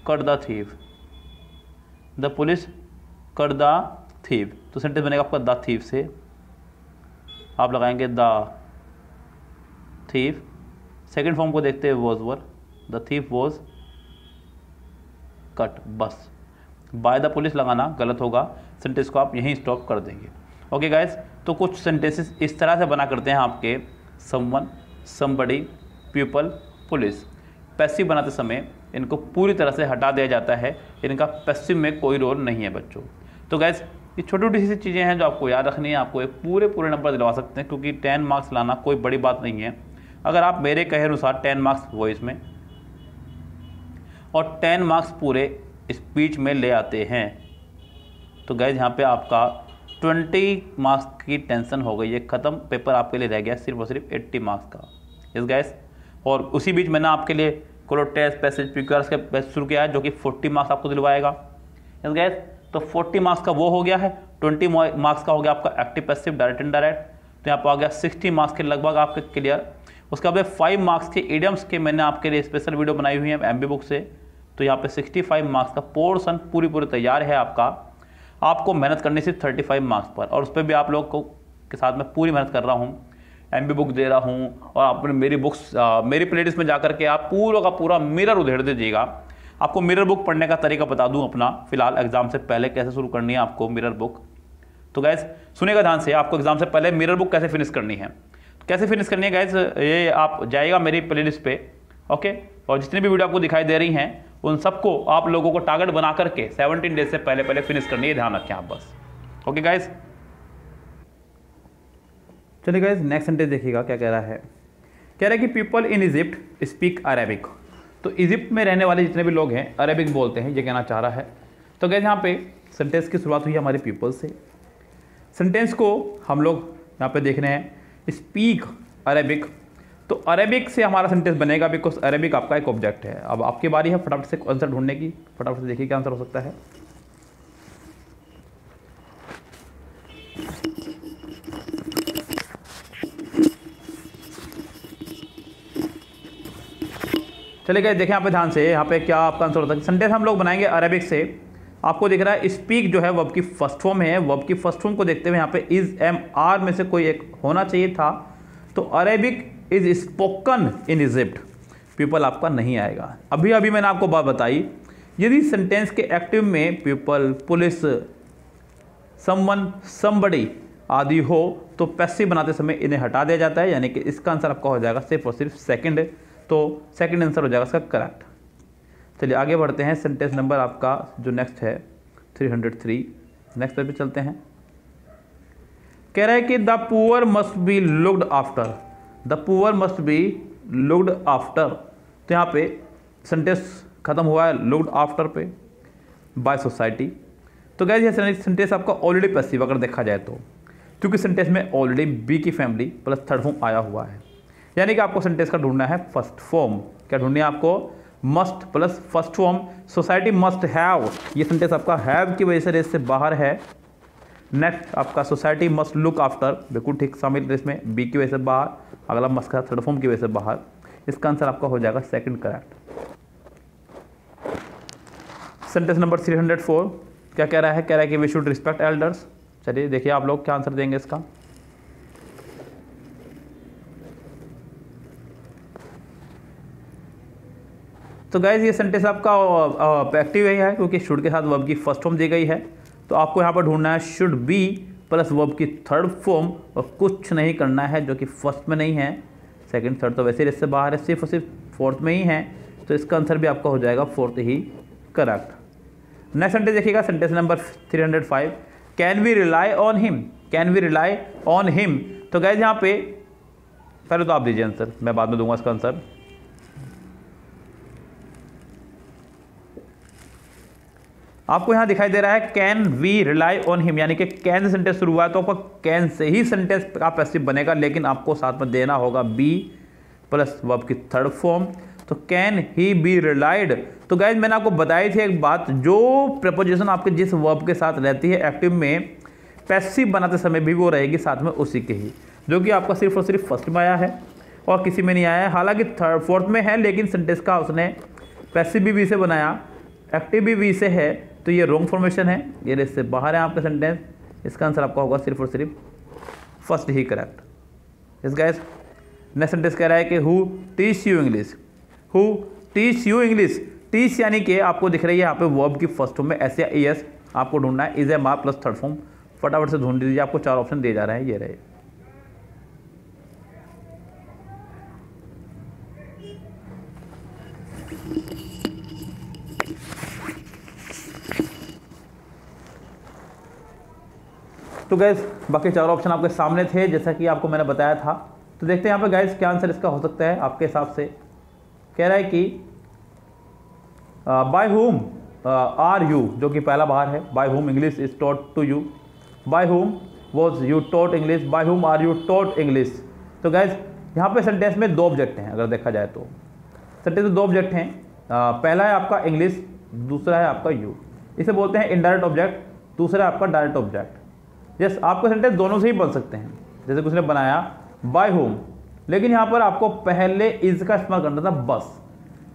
cut the thief. The police cut the thief, तो सेंटेंस बनेगा आपका द थीव से, आप लगाएंगे द थीव। सेकंड फॉर्म को देखते हैं was were, the thief was cut. बस बाय द पुलिस लगाना गलत होगा, सेंटेंस को आप यहीं स्टॉप कर देंगे। ओके गाइस, तो कुछ सेंटेंसेस इस तरह से बना करते हैं आपके someone, somebody, people, police. Passive बनाते समय इनको पूरी तरह से हटा दिया जाता है, इनका पैसिव में कोई रोल नहीं है बच्चों। तो गैस ये छोटी छोटी सी चीज़ें हैं जो आपको याद रखनी है, आपको एक पूरे नंबर दिलवा सकते हैं, क्योंकि 10 मार्क्स लाना कोई बड़ी बात नहीं है। अगर आप मेरे कहे अनुसार 10 मार्क्स वॉइस में और 10 मार्क्स पूरे स्पीच में ले आते हैं तो गैस यहाँ पे आपका 20 मार्क्स की टेंशन हो गई है ख़त्म। पेपर आपके लिए रह गया सिर्फ और सिर्फ 80 मार्क्स का। इस गैस और उसी बीच मैंने आपके लिए कोलोड टेस्ट, पैसेज, प्रीक्वेंस के बेस्ट शुरू किया है जो कि 40 मार्क्स आपको दिलवाएगा। यस गाइस, तो 40 मार्क्स का वो हो गया है, 20 मार्क्स का हो गया आपका एक्टिव पैसिव, डायरेक्ट इनडायरेक्ट, तो यहाँ पर आ गया 60 मार्क्स के लगभग आपके क्लियर। उसके बाद 5 मार्क्स के इडियम्स के मैंने आपके लिए स्पेशल वीडियो बनाई हुई है एमबी बुक से, तो यहाँ पे 65 मार्क्स का पोर्शन पूरी तैयार है आपका। आपको मेहनत करनी सिर्फ 35 मार्क्स पर, और उस पर भी आप लोग को के साथ मैं पूरी मेहनत कर रहा हूँ, एमबी बुक दे रहा हूँ, और आपने मेरी बुक्स मेरी प्लेलिस्ट में जाकर के आप पूरा का पूरा मिरर उधेड़ दीजिएगा। आपको मिरर बुक पढ़ने का तरीका बता दूँ अपना, फिलहाल एग्जाम से पहले कैसे शुरू करनी है आपको मिरर बुक। तो गैस सुनेगा ध्यान से, आपको एग्जाम से पहले मिरर बुक कैसे फिनिश करनी है, कैसे फिनिश करनी है गैस, ये आप जाइएगा मेरी प्लेलिस्ट पे, ओके। और जितनी भी वीडियो आपको दिखाई दे रही हैं उन सबको आप लोगों को टारगेट बना करके 17 डेज से पहले फिनिश करनी है, ध्यान रखें आप बस, ओके गाइस। चलिए गाइस, नेक्स्ट सेंटेंस देखिएगा क्या कह रहा है। कह रहा है कि people in Egypt speak Arabic. तो इजिप्ट में रहने वाले जितने भी लोग हैं अरेबिक बोलते हैं, ये कहना चाह रहा है। तो गाइस यहाँ पे सेंटेंस की शुरुआत हुई हमारे पीपल से। सेंटेंस को हम लोग यहाँ पे देख रहे हैं स्पीक अरेबिक, तो अरेबिक से हमारा सेंटेंस बनेगा बिकॉज अरेबिक आपका एक ऑब्जेक्ट है। अब आपकी बारी है फटाफट से आंसर ढूंढने की, फटाफट से देखिए क्या आंसर हो सकता है। चलिए गाइस देखें यहाँ पे ध्यान से, यहाँ पे क्या आपका आंसर होता है। सेंटेंस हम लोग बनाएंगे अरेबिक से। आपको दिख रहा है स्पीक जो है वर्ब की फर्स्ट फॉर्म है, वर्ब की फर्स्ट फॉर्म को देखते हुए यहाँ पे इज एम आर में से कोई एक होना चाहिए था, तो Arabic is spoken in Egypt, people आपका नहीं आएगा। अभी मैंने आपको बात बताई, यदि सेंटेंस के एक्टिव में पीपल, पुलिस, समवन, समबडी आदि हो तो पैसिव बनाते समय इन्हें हटा दिया जाता है, यानी कि इसका आंसर आपका हो जाएगा सिर्फ और सिर्फ सेकंड, तो सेकंड आंसर हो जाएगा इसका करेक्ट। चलिए आगे बढ़ते हैं, सेंटेंस नंबर आपका जो नेक्स्ट है 303, नेक्स्ट पे चलते हैं। कह रहा है कि the poor must be looked after, the poor must be looked after, तो यहाँ पे सेंटेंस खत्म हुआ है लुक्ड आफ्टर पे बाय सोसाइटी। तो गाइस ये सेंटेंस आपका ऑलरेडी पैसिव अगर देखा जाए तो, क्योंकि सेंटेंस में ऑलरेडी बी की फैमिली प्लस थर्ड फॉर्म आया हुआ है, यानी कि आपको सेंटेंस का ढूंढना है फर्स्ट फॉर्म। क्या ढूंढनी है आपको? Must plus first form. Society must have, ये सेंटेंस आपका हैव की वजह से रेस से बाहर है। नेक्स्ट आपका सोसाइटी मस्ट लुक आफ्टर, बिल्कुल ठीक शामिल इसमें, बी की वजह से बाहर, अगला मस्ट का थर्ड फॉर्म की वजह से बाहर। इसका आंसर आपका हो जाएगा सेकंड करेक्ट। सेंटेंस नंबर 304 क्या कह रहा है? कह रहा है कि वी शुड रिस्पेक्ट एल्डर्स। चलिए देखिए आप लोग क्या आंसर देंगे इसका। तो गाइज ये सेंटेंस आपका एक्टिव ही है क्योंकि शुड के साथ वर्ब की फर्स्ट फॉर्म दी गई है, तो आपको यहाँ पर ढूंढना है शुड बी प्लस वर्ब की थर्ड फॉर्म, और कुछ नहीं करना है जो कि फर्स्ट में नहीं है, सेकंड थर्ड तो वैसे ही इससे बाहर है, सिर्फ और सिर्फ फोर्थ में ही है, तो इसका आंसर भी आपका हो जाएगा फोर्थ ही करेक्ट। नेक्स्ट सेंटेंस देखिएगा, sentence number 305 can we rely on him, can we rely on him. तो गाइज यहाँ पे पहले तो आप दीजिए आंसर, मैं बाद में दूंगा इसका आंसर। आपको यहां दिखाई दे रहा है can we rely on him, यानी कि कैन से सेंटेंस शुरू हुआ है तो आपका कैन से ही सेंटेंस का पैसिव बनेगा, लेकिन आपको साथ में देना होगा बी प्लस वर्ब की थर्ड फॉर्म, तो कैन ही बी रिलाइड। तो गाइज मैंने आपको बताई थी एक बात, जो प्रपोजिशन आपके जिस वर्ब के साथ रहती है एक्टिव में, पैसिव बनाते समय भी वो रहेगी साथ में उसी के ही, जो कि आपका सिर्फ और सिर्फ फर्स्ट में आया है और किसी में नहीं आया है। हालांकि थर्ड फोर्थ में है, लेकिन सेंटेंस का उसने पैसिव भी वी से बनाया, एक्टिव भी वी से है, तो ये रॉन्ग फॉर्मेशन है, ये इससे बाहर है आपका सेंटेंस। इसका आंसर आपका होगा सिर्फ और सिर्फ फर्स्ट ही करेक्ट। इस गाइस नेक्स्ट सेंटेंस कह रहा है कि who teach you English, who teach you English. Teach यानी कि आपको दिख रही है यहाँ पे वर्ब की फर्स्ट फॉर्म में एस या एस, आपको ढूंढना है इज ए मार प्लस थर्ड फॉर्म। फटाफट से ढूंढ दीजिए, आपको 4 ऑप्शन दिए जा रहे हैं, ये रहे। तो गैस बाकी 4 ऑप्शन आपके सामने थे जैसा कि आपको मैंने बताया था। तो देखते हैं यहाँ पे गैस क्या आंसर इसका हो सकता है आपके हिसाब से। कह रहा है कि बाय हुम आर यू, जो कि पहला बाहर है, by whom English is taught to you, by whom was you taught English, by whom are you taught English. तो गैस यहाँ पे सेंटेंस में 2 ऑब्जेक्ट हैं, अगर देखा जाए तो सेंटेंस में 2 ऑब्जेक्ट हैं। पहला है आपका इंग्लिश, दूसरा है आपका यू। इसे बोलते हैं इनडायरेक्ट ऑब्जेक्ट, दूसरा है आपका डायरेक्ट ऑब्जेक्ट। यस, आपके सेंटेंस दोनों से ही बन सकते हैं। जैसे कि उसने बनाया बाय होम, लेकिन यहाँ पर आपको पहले इज का इस्तेमाल करना था बस।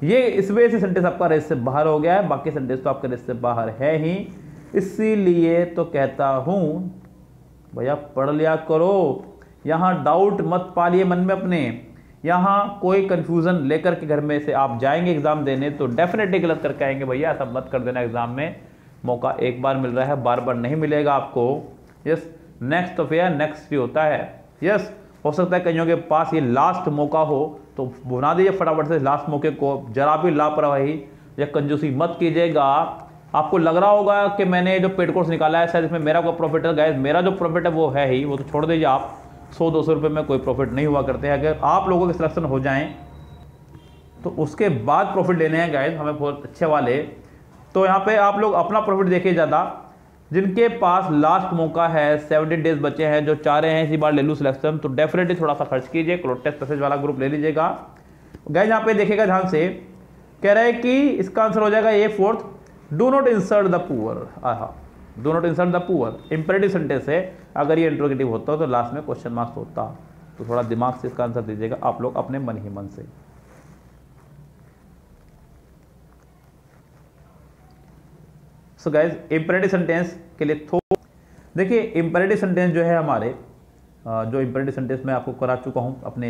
ये इस वजह से सेंटेंस आपका रेस से बाहर हो गया है, बाकी सेंटेंस तो आपके रेस से बाहर है ही। इसीलिए तो कहता हूं भैया पढ़ लिया करो, यहाँ डाउट मत पालिए मन में अपने। यहाँ कोई कंफ्यूजन लेकर के घर में से आप जाएंगे एग्जाम देने तो डेफिनेटली गलत करके आएंगे। भैया ऐसा मत कर देना, एग्जाम में मौका एक बार मिल रहा है, बार बार नहीं मिलेगा आपको। यस, नेक्स्ट तो फेयर नेक्स्ट भी होता है। यस, हो सकता है कईयों के पास ये लास्ट मौका हो, तो बना दीजिए फटाफट से लास्ट मौके को। जरा भी लापरवाही या कंजूसी मत कीजिएगा। आपको लग रहा होगा कि मैंने जो पेड कोर्स निकाला है शायद इसमें मेरा कोई प्रॉफिट है। गाइस, मेरा जो प्रॉफिट है वो है ही, वो तो छोड़ दीजिए आप। 100-200 रुपये में कोई प्रॉफिट नहीं हुआ करते हैं। अगर आप लोगों के सिलेक्शन हो जाएं तो उसके बाद प्रॉफिट लेने हैं गाइस हमें बहुत अच्छे वाले। तो यहाँ पे आप लोग अपना प्रॉफिट देखिए ज़्यादा। जिनके पास लास्ट मौका है, 70 डेज बचे हैं, जो चाह रहे हैं इसी बार ले लूँ सिलेक्शन, तो डेफिनेटली थोड़ा सा खर्च कीजिए। क्लोड टेस्ट मैसेज वाला ग्रुप ले लीजिएगा। गाइस यहाँ पे देखिएगा ध्यान से, कह रहा है कि इसका आंसर हो जाएगा ये 4th, do not insert the poor. Do not insert the poor imperative sentence है। अगर ये इंट्रोगेटिव होता तो लास्ट में क्वेश्चन मार्क्स होता। तो थोड़ा दिमाग से इसका आंसर दीजिएगा आप लोग अपने मन ही मन से। सो गाइज, इंपेरेटिव सेंटेंस के लिए देखिए, इंपेरेटिव सेंटेंस जो है हमारे, जो इंपेरेटिव सेंटेंस मैं आपको करा चुका हूं अपने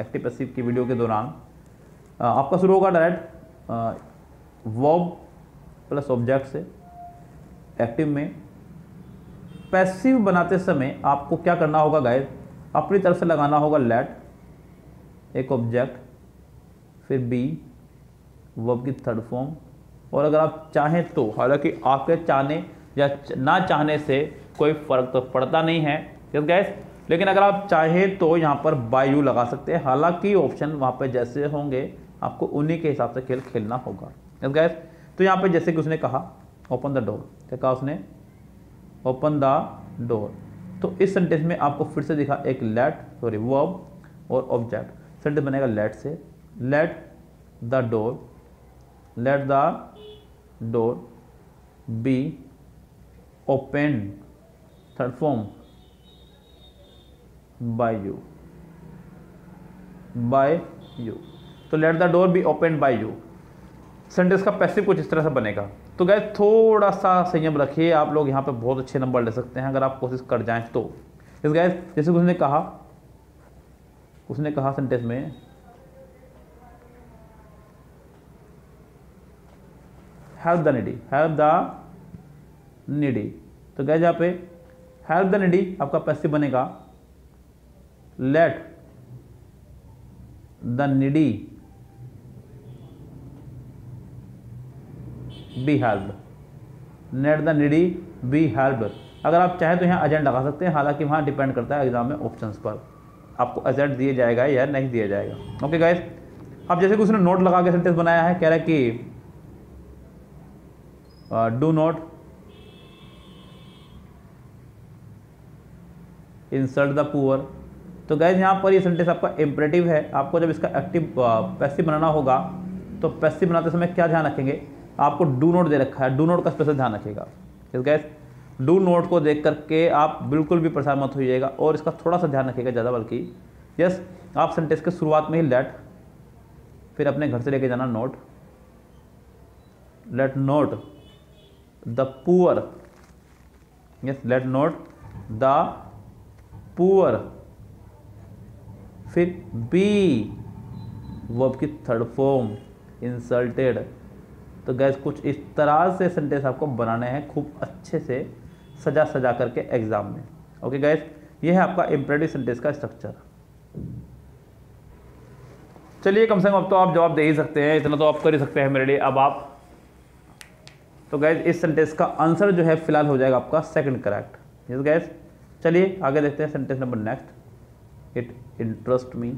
एक्टिव पैसिव की वीडियो के दौरान। आपका शुरू होगा डायरेक्ट वर्ब प्लस ऑब्जेक्ट से एक्टिव में। पैसिव बनाते समय आपको क्या करना होगा गाइस, अपनी तरफ से लगाना होगा लेट, एक ऑब्जेक्ट, फिर बी, वर्ब की थर्ड फॉर्म। और अगर आप चाहें तो, हालांकि आपके चाहने या ना चाहने से कोई फर्क तो पड़ता नहीं है यस गाइस, लेकिन अगर आप चाहें तो यहाँ पर बाय यू लगा सकते हैं। हालांकि ऑप्शन वहाँ पे जैसे होंगे आपको उन्हीं के हिसाब से खेल खेलना होगा यस गाइस। तो यहाँ पे जैसे कि उसने कहा ओपन द डोर, क्या कहा उसने, ओपन द डोर। तो इस सेंटेंस में आपको फिर से दिखा एक वर्ब और ऑब्जेक्ट। सेंटेंस बनेगा लेट से, let the door, let the door be open, third form by you, by you. तो let the door be open by you. Sentence का पैसिव कुछ इस तरह से बनेगा। तो गाइस थोड़ा सा संयम रखिए, आप लोग यहाँ पे बहुत अच्छे नंबर ले सकते हैं अगर आप कोशिश कर जाएं तो। इस गाइस जैसे उसने कहा सेंटेंस में help the needy, help the needy. तो गाइस यहाँ पे हेल्प द नीडी आपका पैसिव बनेगा let the needy be helped, let the needy be helped. अगर आप चाहें तो यहाँ एजेंट लगा सकते हैं, हालांकि वहाँ डिपेंड करता है एग्जाम में ऑप्शंस पर, आपको एजेंट दिया जाएगा या नहीं दिया जाएगा। ओके गाइस, अब जैसे कि उसने नोट लगा के सेंटेंस बनाया है, कह रहा है कि do not insult the poor. तो गाइस यहाँ पर ये सेंटेंस आपका इंपेरेटिव है। आपको जब इसका एक्टिव पैसिव बनाना होगा तो पैसिव बनाते समय क्या ध्यान रखेंगे, आपको डू नोट दे रखा है, डू नोट का स्पेशल ध्यान रखिएगा। इस गाइस डू नोट को देख करके आप बिल्कुल भी परेशान मत होइएगा और इसका थोड़ा सा ध्यान रखिएगा ज़्यादा, बल्कि यस आप सेंटेंस के शुरुआत में ही लेट, फिर अपने घर से लेके जाना not, let not the poor, yes let not the poor, फिर बी वर्ब की थर्ड फॉर्म इंसल्टेड। तो गैस कुछ इस तरह से सेंटेंस आपको बनाने हैं खूब अच्छे से सजा सजा करके एग्जाम में। ओके गैस, ये है आपका इंपेरेटिव सेंटेंस का स्ट्रक्चर। चलिए कम से कम अब तो आप जवाब दे ही सकते हैं, इतना तो आप कर ही सकते हैं मेरे लिए। अब आप तो गैस इस सेंटेंस का आंसर जो है फिलहाल हो जाएगा आपका सेकंड करेक्ट। यस गैस, चलिए आगे देखते हैं sentence number next. It interest me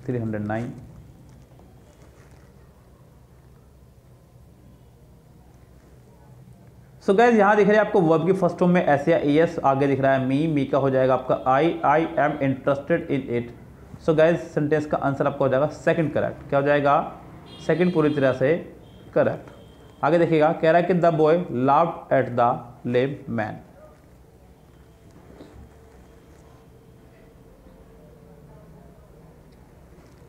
309। So guys यहाँ दिख रहा है आपको वर्ब की फर्स्ट फॉर्म में एस या एस, आगे दिख रहा है मी का हो जाएगा आपका I am interested in it. So guys sentence का आंसर आपका हो जाएगा सेकंड करेक्ट। क्या हो जाएगा? सेकंड पूरी तरह से करेक्ट। आगे देखिएगा, कह रहा है कि the boy laughed at the lame man.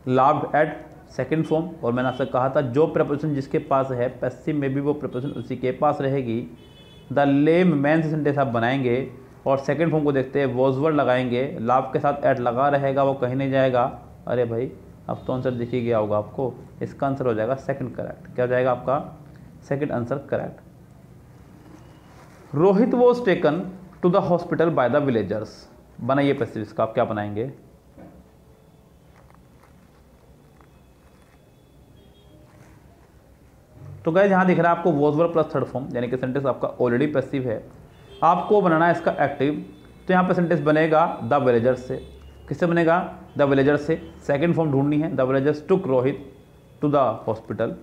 Laughed eight second form, और मैंने आपसे कहा था जो प्रपोजिशन जिसके पास है पैसिव में भी वो प्रपोजिशन उसी के पास रहेगी। द लेम मैन से सेंटेंस आप बनाएंगे और सेकंड फॉर्म को देखते हैं वॉज वर्ड लगाएंगे, लाभ के साथ एट लगा रहेगा, वो कहीं नहीं जाएगा। अरे भाई अब तो आंसर दिख ही गया होगा आपको, इसका आंसर हो जाएगा सेकंड करेक्ट। क्या हो जाएगा आपका? Second answer correct. Rohit was taken to the hospital by the villagers. बनाइए पैसिव, इसका आप क्या बनाएंगे? तो गाइस यहाँ दिख रहा है आपको was verb plus third form, यानी कि सेंटेंस आपका ऑलरेडी पैसिव है, आपको बनाना है इसका एक्टिव। तो यहाँ पे सेंटेंस बनेगा द विलेजर्स से। किससे बनेगा? द विलेजर्स से। सेकंड फॉर्म ढूंढनी है, the villagers took Rohit to the hospital,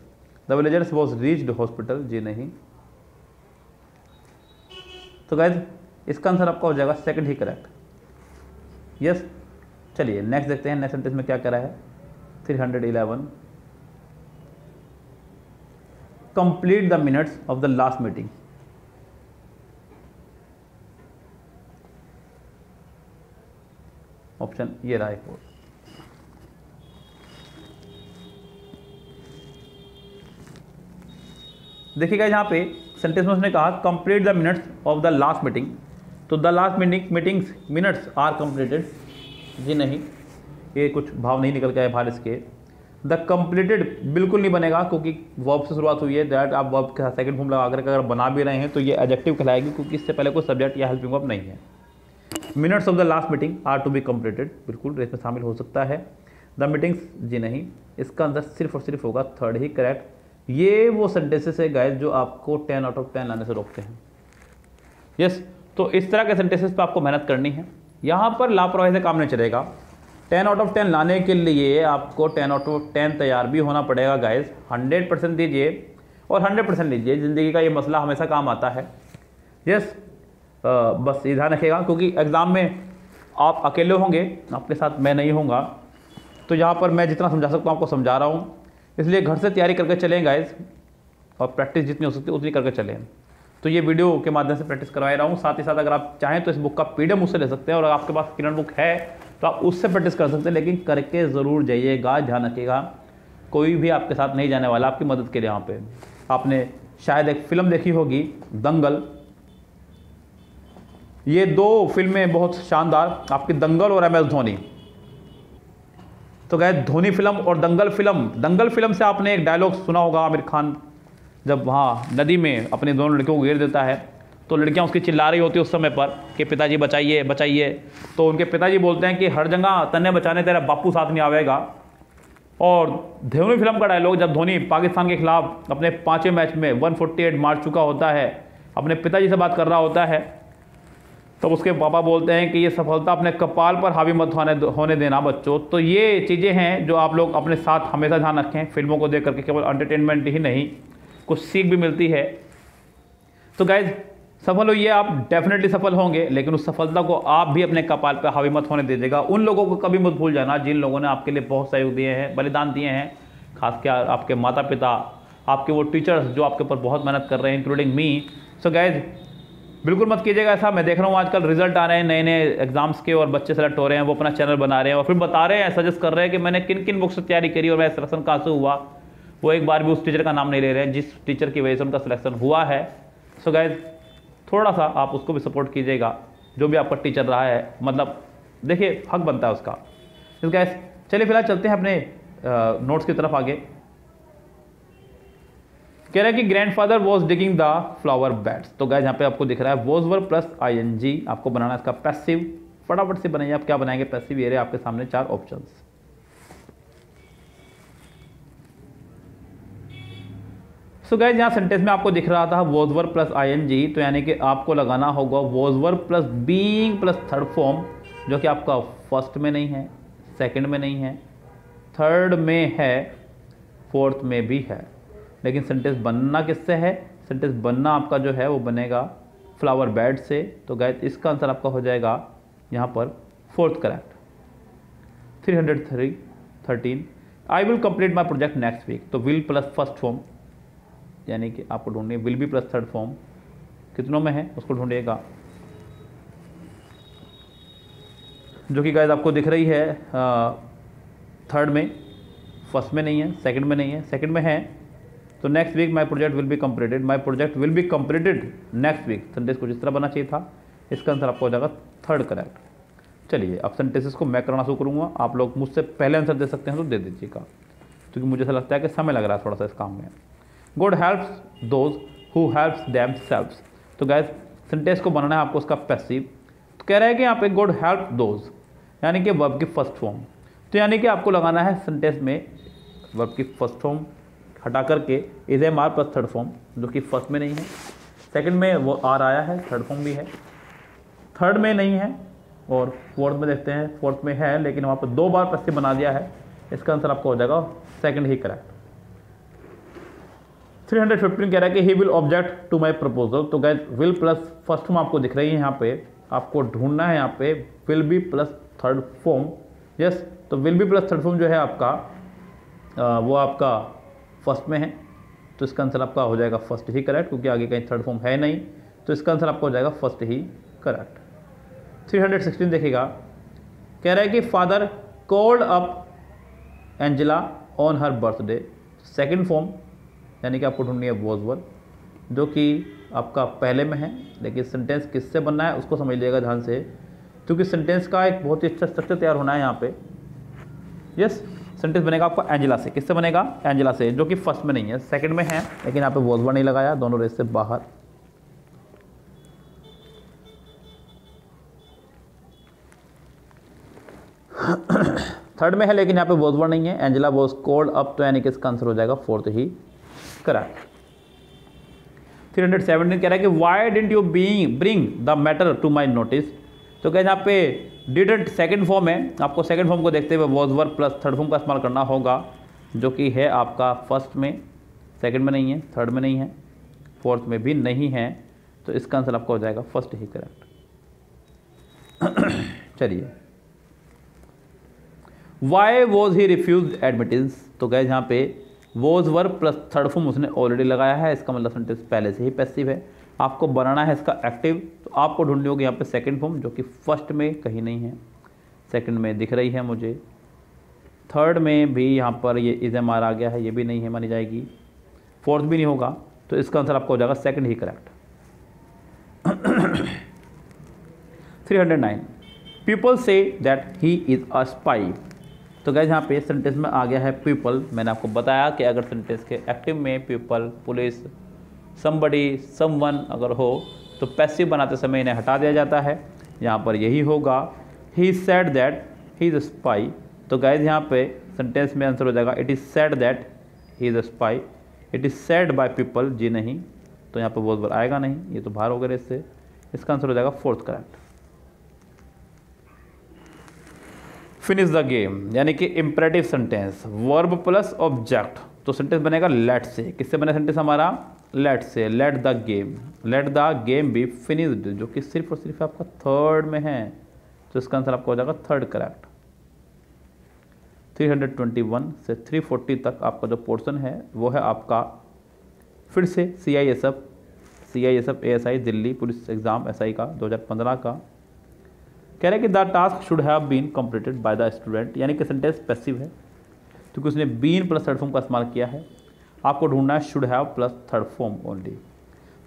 the villagers was reached hospital. जी नहीं। तो गाइस इसका आंसर आपका हो जाएगा सेकंड ही करेक्ट। यस। चलिए नेक्स्ट देखते हैं, नेक्स्ट सेंटेंस में क्या कह रहा है। 311 complete the minutes of the last meeting. Option ये रहा है। देखिएगा यहाँ पे सेंटेंस में उसने कहा complete the minutes of the last meeting. तो the last meetings minutes are completed. जी नहीं, ये कुछ भाव नहीं निकल के आए बाहर इसके। द कंप्लीटेड बिल्कुल नहीं बनेगा क्योंकि वर्ब से शुरुआत हुई है। दैट आप वर्ब के साथ सेकंड फॉर्म लगा कर अगर बना भी रहे हैं तो ये एडजेक्टिव कहलाएगी क्योंकि इससे पहले कोई सब्जेक्ट या हेल्पिंग वर्ब नहीं है। Minutes of the last meeting are to be completed, बिल्कुल इसमें शामिल हो सकता है। द मीटिंग्स, जी नहीं, इसका आंसर सिर्फ और सिर्फ होगा थर्ड ही करेक्ट। ये वो सेंटेंसेस है गाइस जो आपको 10 आउट ऑफ 10 लाने से रोकते हैं। यस। तो इस तरह के सेंटेंसेस पे आपको मेहनत करनी है, यहाँ पर लापरवाही से काम नहीं चलेगा। 10 आउट ऑफ 10 लाने के लिए आपको 10 आउट ऑफ 10 तैयार भी होना पड़ेगा गाइस। 100% दीजिए और 100% लीजिए, ज़िंदगी का ये मसला हमेशा काम आता है। यस। बस ये ध्यान रखिएगा क्योंकि एग्ज़ाम में आप अकेले होंगे, आपके साथ मैं नहीं होऊंगा, तो यहाँ पर मैं जितना समझा सकता हूँ आपको समझा रहा हूँ। इसलिए घर से तैयारी करके चलें गाइस, और प्रैक्टिस जितनी हो सकती है उतनी करके चलें। तो ये वीडियो के माध्यम से प्रैक्टिस करवा रहा हूँ। साथ ही साथ अगर आप चाहें तो इस बुक का PDF मुझसे ले सकते हैं, और अगर आपके पास स्क्रीन बुक है तो आप उससे प्रैक्टिस कर सकते हैं, लेकिन करके ज़रूर जाइएगा। ध्यान रखिएगा कोई भी आपके साथ नहीं जाने वाला आपकी मदद के लिए। यहाँ पे आपने शायद एक फिल्म देखी होगी दंगल, ये 2 फिल्में बहुत शानदार आपकी, दंगल और MS धोनी। तो गए धोनी फिल्म और दंगल फिल्म से आपने एक डायलॉग सुना होगा, आमिर खान जब वहाँ नदी में अपने दोनों लड़कियों को गिर देता है तो लड़कियाँ उसकी चिल्ला रही होती है उस समय पर कि पिताजी बचाइए बचाइए। तो उनके पिताजी बोलते हैं कि हर जगह तन्ने बचाने तेरा बापू साथ नहीं आवेगा। और धोनी फिल्म का डायलॉग, जब धोनी पाकिस्तान के खिलाफ अपने 5वें मैच में 148 मार चुका होता है, अपने पिताजी से बात कर रहा होता है, तब उसके पापा बोलते हैं कि ये सफलता अपने कपाल पर हावी मत होने देना बच्चों। तो ये चीज़ें हैं जो आप लोग अपने साथ हमेशा ध्यान रखें। फिल्मों को देख करके केवल एंटरटेनमेंट ही नहीं, कुछ सीख भी मिलती है। तो गाइज सफल होइए, आप डेफिनेटली सफल होंगे, लेकिन उस सफलता को आप भी अपने कपाल पर हावी मत होने दीजिएगा। उन लोगों को कभी मत भूल जाना जिन लोगों ने आपके लिए बहुत सहयोग दिए हैं, बलिदान दिए हैं, खासकर आपके माता पिता, आपके वो टीचर्स जो आपके ऊपर बहुत मेहनत कर रहे हैं, इंक्लूडिंग मी। सो गाइज बिल्कुल मत कीजिएगा ऐसा। मैं देख रहा हूँ आजकल रिजल्ट आ रहे हैं नए नए एग्जाम्स के और बच्चे सेलेक्ट हो रहे हैं, वो अपना चैनल बना रहे हैं और फिर बता रहे हैं, सजेस्ट कर रहे हैं कि मैंने किन किन बुक्स से तैयारी करी और मेरा सिलेक्शन कहाँ से हुआ। वो एक बार भी उस टीचर का नाम नहीं ले रहे हैं जिस टीचर की वजह से उनका सिलेक्शन हुआ है। सो गाइज थोड़ा सा आप उसको भी सपोर्ट कीजिएगा, जो भी आपका टीचर रहा है, मतलब देखिए हक बनता है उसका। इस गाइज चलिए फिलहाल चलते हैं अपने नोट्स की तरफ आगे। कह रहा है कि grandfather was digging the flower beds. तो गाइस यहाँ पे आपको दिख रहा है वॉज वर्ब प्लस ING, आपको बनाना है इसका पैसिव। फटाफट से बनाइए, आप क्या बनाएंगे पैसिव। ये रहे आपके सामने 4 ऑप्शंस। सो गाइस यहाँ सेंटेंस में आपको दिख रहा था वॉज वर्ब प्लस ING, तो यानी कि आपको लगाना होगा was verb plus being plus third form, जो कि आपका फर्स्ट में नहीं है, सेकंड में नहीं है, थर्ड में है, फोर्थ में भी है, लेकिन सेंटेंस बनना किससे है? सेंटेंस बनना आपका जो है वो बनेगा फ्लावर बेड से। तो गाइस इसका आंसर आपका हो जाएगा यहाँ पर fourth correct. 313 I will complete my project next week. तो विल प्लस फर्स्ट फॉर्म यानी कि आपको ढूंढनी है will be plus third form कितनों में है उसको ढूंढिएगा, जो कि गाइस आपको दिख रही है थर्ड में, फर्स्ट में नहीं है, सेकंड में नहीं है, सेकंड में है। तो next week my project will be completed, my project will be completed next week. Sentence कुछ इस तरह बनना चाहिए था। इसका आंसर आपको हो जाएगा थर्ड करेक्ट। चलिए अब सेंटेंसेस को मैं कराना शुरू करूँगा। आप लोग मुझसे पहले आंसर दे सकते हैं तो दे दीजिएगा, क्योंकि मुझे ऐसा लगता है कि समय लग रहा है थोड़ा सा इस काम में। God helps those who helps them selves. तो गाइस सेंटेंस को बनाना है आपको उसका पैसिव। तो कह रहा है कि यहाँ पे गॉड हेल्प दोज यानी कि वर्ब की फर्स्ट फॉर्म। तो यानी कि आपको लगाना है सेंटेंस में वर्ब की फर्स्ट फॉर्म हटा करके is am are plus third form, जो कि फर्स्ट में नहीं है, सेकंड में वो आर आया है, थर्ड फॉर्म भी है, थर्ड में नहीं है, और फोर्थ में देखते हैं, फोर्थ में है लेकिन वहाँ पर 2 बार पैसिव बना दिया है। इसका आंसर आपको हो जाएगा सेकंड ही करेक्ट। 315 कह रहा है कि he will object to my proposal. तो guys will plus first form आपको दिख रही है यहाँ पे, आपको ढूंढना है यहाँ पे will be plus third form. Yes, तो will be plus third form जो है आपका वो आपका फर्स्ट में है। तो इसका आंसर आपका हो जाएगा फर्स्ट ही करेक्ट, क्योंकि आगे कहीं थर्ड फॉर्म है नहीं। तो इसका आंसर आपका हो जाएगा फर्स्ट ही करेक्ट। 316 देखिएगा, कह रहा है कि father called up Angela on her birthday. Second form यानी कि आपको ढूंढनी है वॉज वर, जो कि आपका पहले में है, लेकिन सेंटेंस किससे बनना है उसको समझ लीजिएगा ध्यान से, क्योंकि सेंटेंस का एक बहुत ही अच्छा स्ट्रक्चर तैयार होना है यहाँ पे। यस, सेंटेंस बनेगा आपका एंजेला से। किससे बनेगा? एंजेला से, जो कि फर्स्ट में नहीं है, सेकंड में है, लेकिन यहाँ पे वॉज वर नहीं लगाया, दोनों रेस से बाहर। थर्ड में है लेकिन यहाँ पे वॉज वर नहीं है, एंजेला वॉज कॉल्ड अप, तो यानी कि इसका आंसर हो जाएगा फोर्थ ही करेक्ट। 317 कह रहा है कि why didn't you bring the matter to my notice. तो क्या यहाँ पे डिडंट सेकंड फॉर्म है, आपको सेकंड फॉर्म को देखते हुए was were plus third form का इस्तेमाल करना होगा, जो कि है आपका फर्स्ट में, सेकंड में नहीं है, थर्ड में नहीं है, फोर्थ में भी नहीं है। तो इसका आंसर आपका हो जाएगा फर्स्ट ही करेक्ट। चलिए, why was he refuse admittance. तो गए यहाँ पे was were plus third form उसने ऑलरेडी लगाया है, इसका मतलब सेंटेंस पहले से ही पैसिव है। आपको बनाना है इसका एक्टिव, तो आपको ढूंढनी होगी यहाँ पे सेकंड फॉर्म, जो कि फर्स्ट में कहीं नहीं है, सेकंड में दिख रही है मुझे, थर्ड में भी यहाँ पर ये इज एम आर आ गया है, ये भी नहीं है, मानी जाएगी, फोर्थ भी नहीं होगा। तो इसका आंसर आपको हो जाएगा सेकंड ही correct. 309 people say that he is a spy. तो गाइस यहाँ पे सेंटेंस में आ गया है पीपल। मैंने आपको बताया कि अगर सेंटेंस के एक्टिव में पीपल, पुलिस, समबडी, समवन अगर हो तो पैसिव बनाते समय इन्हें हटा दिया जाता है। यहाँ पर यही होगा, he said that he is a spy. तो गाइस यहाँ पे सेंटेंस में आंसर हो जाएगा it is said that he is a spy. It is said by people, जी नहीं, तो यहाँ पर वॉज वर आएगा नहीं, ये तो बाहर हो गया इससे। इसका आंसर हो जाएगा fourth correct. Finish the game यानी कि imperative sentence, verb plus object. तो सेंटेंस बनेगा लेट से। किससे बने सेंटेंस हमारा? लेट से। Let the game be finished, जो कि सिर्फ और सिर्फ आपका थर्ड में है। तो इसका आंसर आपका हो जाएगा थर्ड करेक्ट। 321 से 340 तक आपका जो पोर्शन है वो है आपका फिर से CISF ASI Delhi police exam SI का 2015 का। कह रहे हैं कि the task should have been completed by the student, यानी कि सेंटेंस पैसिव है क्योंकि उसने बीन प्लस थर्ड फॉर्म का इस्तेमाल किया है। आपको ढूंढना है should have plus third form only.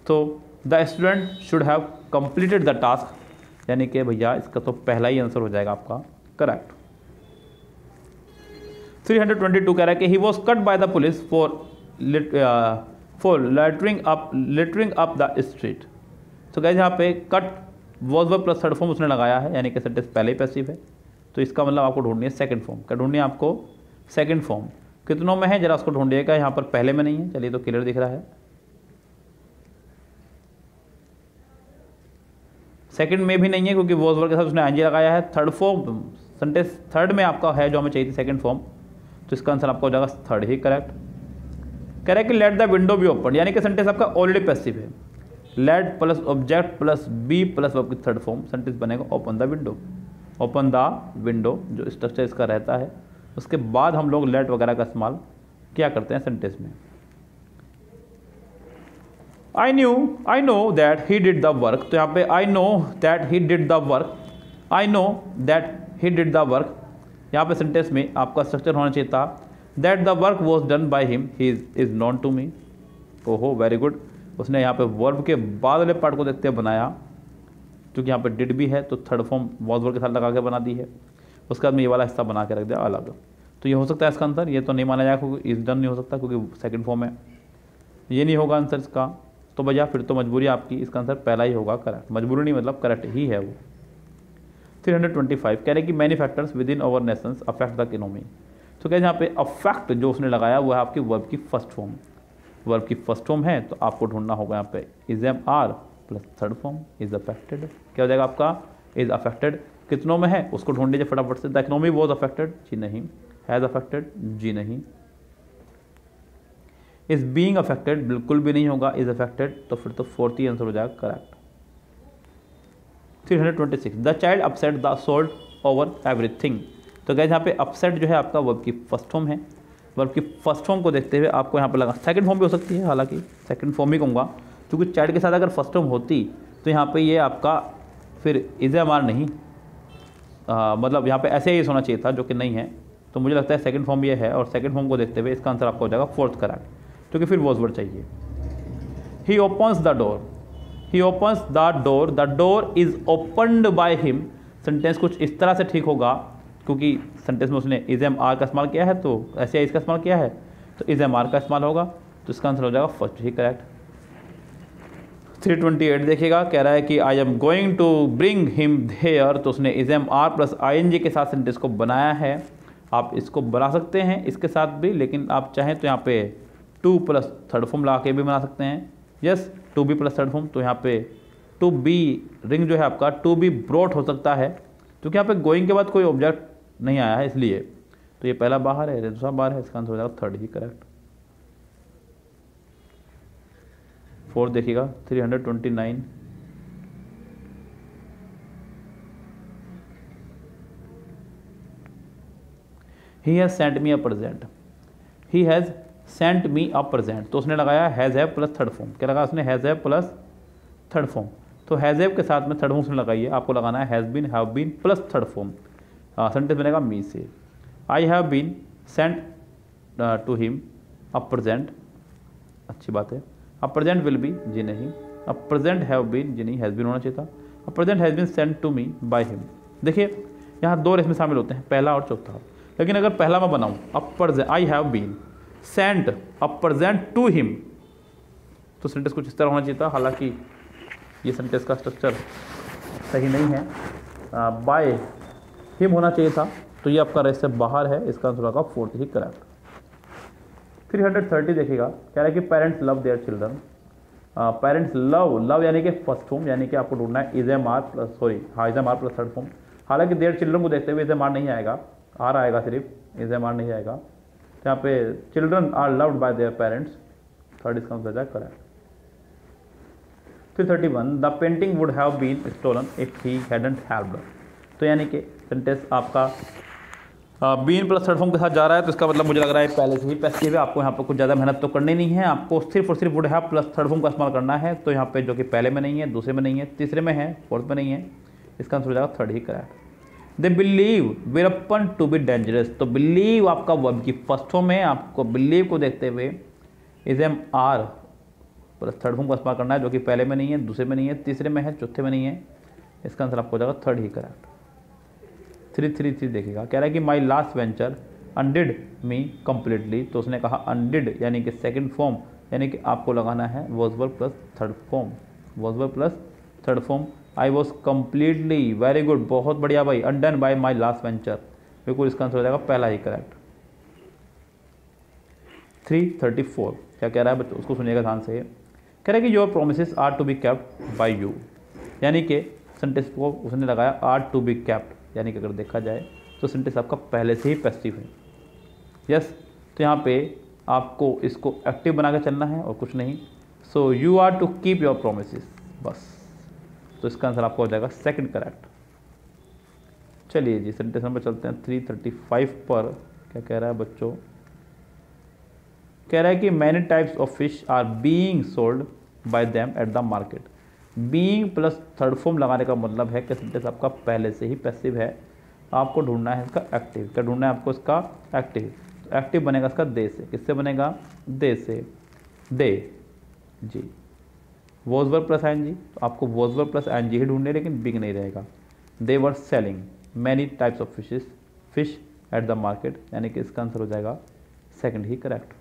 तो the student should have completed the task, यानी कि भैया इसका तो पहला ही आंसर हो जाएगा आपका करेक्ट। 322 कह रहा है कि he was cut by the police for littering up the street. तो गाइस यहाँ पे cut was were plus third form उसने लगाया है, यानी कि सेंटेंस पहले ही पैसिव है। तो इसका मतलब आपको ढूंढनी है सेकंड फॉर्म। क्या ढूंढनी है आपको? Second form. कितनों में है जरा उसको ढूंढिएगा, यहाँ पर पहले में नहीं है, चलिए तो क्लियर दिख रहा है। सेकंड में भी नहीं है क्योंकि वॉज वर के साथ उसने आईएनजी लगाया है। थर्ड फॉर्म सेंटेंस थर्ड में आपका है जो हमें चाहिए थी सेकंड फॉर्म, तो इसका आंसर आपका हो जाएगा थर्ड ही करेक्ट। कह रहा है कि let the window be open, यानी कि सेंटेंस आपका ऑलरेडी पैसिव है। Let plus object plus be plus verb की थर्ड फॉर्म, सेंटेंस बनेगा open the window. Open the window जो स्ट्रक्चर इसका रहता है, उसके बाद हम लोग लेट वगैरह का इस्तेमाल क्या करते हैं सेंटेंस में। I know that he did the work, तो यहाँ पे I know that he did the work, I know that he did the work, यहाँ पे सेंटेंस में आपका स्ट्रक्चर होना चाहिए था that the work was done by him, he is known to me. ओहो वेरी गुड, उसने यहाँ पे वर्ब के बाद वाले पार्ट को देखते हुए बनाया, क्योंकि यहाँ पे डिड भी है तो थर्ड फॉर्म वॉज वर्ब के साथ लगा के बना दी है। उसके बाद में ये वाला हिस्सा बना के रख दिया अलग, तो ये हो सकता है इसका आंसर। ये तो नहीं माना जाएगा क्योंकि इज डन नहीं हो सकता क्योंकि सेकंड फॉर्म है, ये नहीं होगा आंसर इसका। तो भैया फिर तो मजबूरी आपकी, इसका आंसर पहला ही होगा करेक्ट। मजबूरी नहीं मतलब करेक्ट ही है वो। 325 कह रहे कि many factors within our nations affect the economy. तो क्या यहाँ पे अफेक्ट जो उसने लगाया वो है आपकी वर्ब की फर्स्ट फॉर्म। वर्ब की फर्स्ट फॉर्म है तो आपको ढूंढना होगा यहाँ पे is am are plus third form is affected. क्या हो जाएगा आपका इज अफेक्टेड, कितनों में है उसको ढूंढ लीजिए फटाफट से। द इकोनॉमी वॉज अफेक्टेड, जी नहीं। हैज़ अफेक्टेड, जी नहीं। इज बीइंग अफेक्टेड, बिल्कुल भी नहीं होगा। इज अफेक्टेड, तो फिर तो फोर्थ ही आंसर हो जाएगा correct. 326 the child upset the salt over everything. तो गैस यहाँ पे अपसेट जो है आपका वर्ब की फर्स्ट फॉर्म है। वर्ब की फर्स्ट फॉर्म को देखते हुए आपको यहाँ पे लगा, सेकंड फॉर्म भी हो सकती है, हालांकि सेकंड फॉर्म ही कहूँगा क्योंकि चाइल्ड के साथ अगर फर्स्ट फॉर्म होती तो यहाँ पे ये आपका फिर इज एम आर नहीं, मतलब यहाँ पे ऐसे ही होना चाहिए था जो कि नहीं है। तो मुझे लगता है सेकंड फॉर्म ये है और सेकंड फॉर्म को देखते हुए इसका आंसर आपका हो जाएगा फोर्थ करेक्ट, क्योंकि फिर वॉज वर्ड चाहिए। He opens the door, he opens the door is opened by him. Sentence कुछ इस तरह से ठीक होगा क्योंकि सेंटेंस में उसने इज एम आर का इस्तेमाल किया है, तो ऐसे इसका इस्तेमाल किया है तो इज एम आर का इस्तेमाल होगा, तो इसका आंसर हो जाएगा फर्स्ट ही करेक्ट। 328 देखिएगा, कह रहा है कि I am going to bring him here, तो उसने is am are plus I N G के साथ सेंटेंस को बनाया है। आप इसको बना सकते हैं इसके साथ भी, लेकिन आप चाहें तो यहाँ पे टू प्लस थर्ड फॉर्म ला के भी बना सकते हैं। Yes, to be plus third form, तो यहाँ पे टू बी रिंग जो है आपका टू बी ब्रोट हो सकता है, क्योंकि यहाँ पे गोइंग के बाद कोई ऑब्जेक्ट नहीं आया है इसलिए। तो ये पहला बाहर है, दूसरा बाहर है, इसका आंसर हो जाएगा थर्ड ही करेक्ट। फोर्थ देखिएगा 329 he has sent me a present, he has sent me a present, तो उसने लगाया has have plus third form. क्या लगा उसने has have plus third form, तो हैज़ हैव के साथ में थर्ड फॉर्म उसने लगाई है, आपको लगाना है has been have been plus third form. Sentence बनेगा मी से। I have been sent to him a present, अच्छी बात है। अ प्रेजेंट विल बी, जी नहीं। अ प्रेजेंट हैव बीन, जी नहीं, हैज़ बीन होना चाहिए था। A present has been sent to me by him. देखिए यहाँ दो इसमें शामिल होते हैं, पहला और चौथा, लेकिन अगर पहला मैं बनाऊँ a I have been sent a present to him, तो सेंटेंस कुछ इस तरह होना चाहिए था। हालांकि ये सेंटेंस का स्ट्रक्चर सही नहीं है, बाय हिम होना चाहिए था, तो ये आपका रेस से बाहर है, इसका आंसर होगा फोर्थ ही करेक्ट। 330 देखिएगा, कह रहा है कि parents love their children. Parents love यानी कि फर्स्ट फॉर्म, यानी कि आपको ढूंढना है is am are plus is am are plus third form. हालांकि देयर चिल्ड्रन को देखते हुए इज एम आर नहीं आएगा, आर आएगा सिर्फ, इज एम आर नहीं आएगा। तो यहाँ पे children are loved by their parents, third इसका आंसर हो जाएगा correct. 331 the painting would have been stolen if he hadn't helped, तो यानी कि सेंटेंस आपका बीन प्लस थर्ड फॉर्म के साथ जा रहा है, तो इसका मतलब मुझे लग रहा है पहले से ही पैसिव है। आपको यहाँ पर कुछ ज़्यादा मेहनत तो करनी नहीं है, आपको सिर्फ और सिर्फ would have plus third form का इस्तेमाल करना है। तो यहाँ पे जो कि पहले में नहीं है, दूसरे में नहीं है, तीसरे में है, फोर्थ में नहीं है, इसका आंसर हो जाएगा थर्ड ही correct. They believe Veerappan to be dangerous, तो बिलीव आपका वर्ब की फर्स्ट फॉर्म है, आपको बिलीव को देखते हुए is am are plus third form का इस्तेमाल करना है, जो कि पहले में नहीं है, दूसरे में नहीं है, तीसरे में है, चौथे में नहीं है, इसका आंसर आपको हो जाएगा थर्ड ही करेक्ट। 333 देखिएगा, कह रहा है कि my last venture undid me completely, तो उसने कहा अनडिड यानी कि सेकंड फॉर्म, यानी कि आपको लगाना है was verb plus third form, was verb plus third form. I was completely, very good, बहुत बढ़िया भाई, अनडन बाय माई लास्ट वेंचर, बिल्कुल इसका आंसर हो जाएगा पहला ही करेक्ट। 334 क्या कह रहा है बच्चों, उसको सुनिएगा ध्यान से। कह रहा है कि your promises are to be kept by you, यानी कि सेंटेंस को उसने लगाया आर टू बी केप्ट, यानी कि अगर देखा जाए तो सेंटेंस आपका पहले से ही पैसिव है। यस, तो यहाँ पे आपको इसको एक्टिव बना के चलना है और कुछ नहीं। So you are to keep your promises, बस। तो इसका आंसर आपका हो जाएगा सेकंड करेक्ट। चलिए जी सेंटेंस नंबर चलते हैं 335 पर। क्या कह रहा है बच्चों? कह रहा है कि many types of fish are being sold by them at the market. Being plus third form लगाने का मतलब है कि सेंटेंस आपका पहले से ही पैसिव है, आपको ढूंढना है इसका एक्टिव। क्या ढूंढना है आपको? इसका एक्टिव। तो एक्टिव बनेगा इसका दे से। किससे बनेगा? दे से। दे जी वॉज वर्ब प्लस एनजी, तो आपको वॉज वर्ब प्लस एनजी ही ढूंढने, लेकिन बिग नहीं रहेगा। They were selling many types of fish at the market, यानी कि इसका आंसर हो जाएगा सेकंड ही करेक्ट।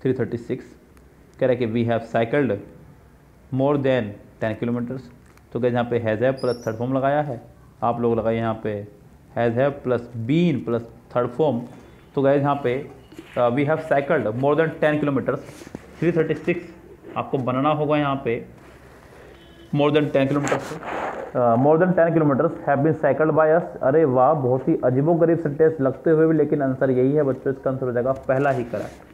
336 कह रहा है कि we have cycled more than 10 kilometres. तो क्या यहाँ पे has have plus third form लगाया है, आप लोग लगाइए यहाँ पे has have plus been plus third form. तो गए यहाँ पे we have cycled more than 10 kilometres. 336 आपको बनाना होगा यहाँ पे more than 10 kilometres. More than 10 kilometres have been cycled by us. अरे वाह, बहुत ही अजीबोगरीब सेंटेंस लगते हुए भी, लेकिन आंसर यही है बच्चों। इसका आंसर हो जाएगा पहला ही करेक्ट।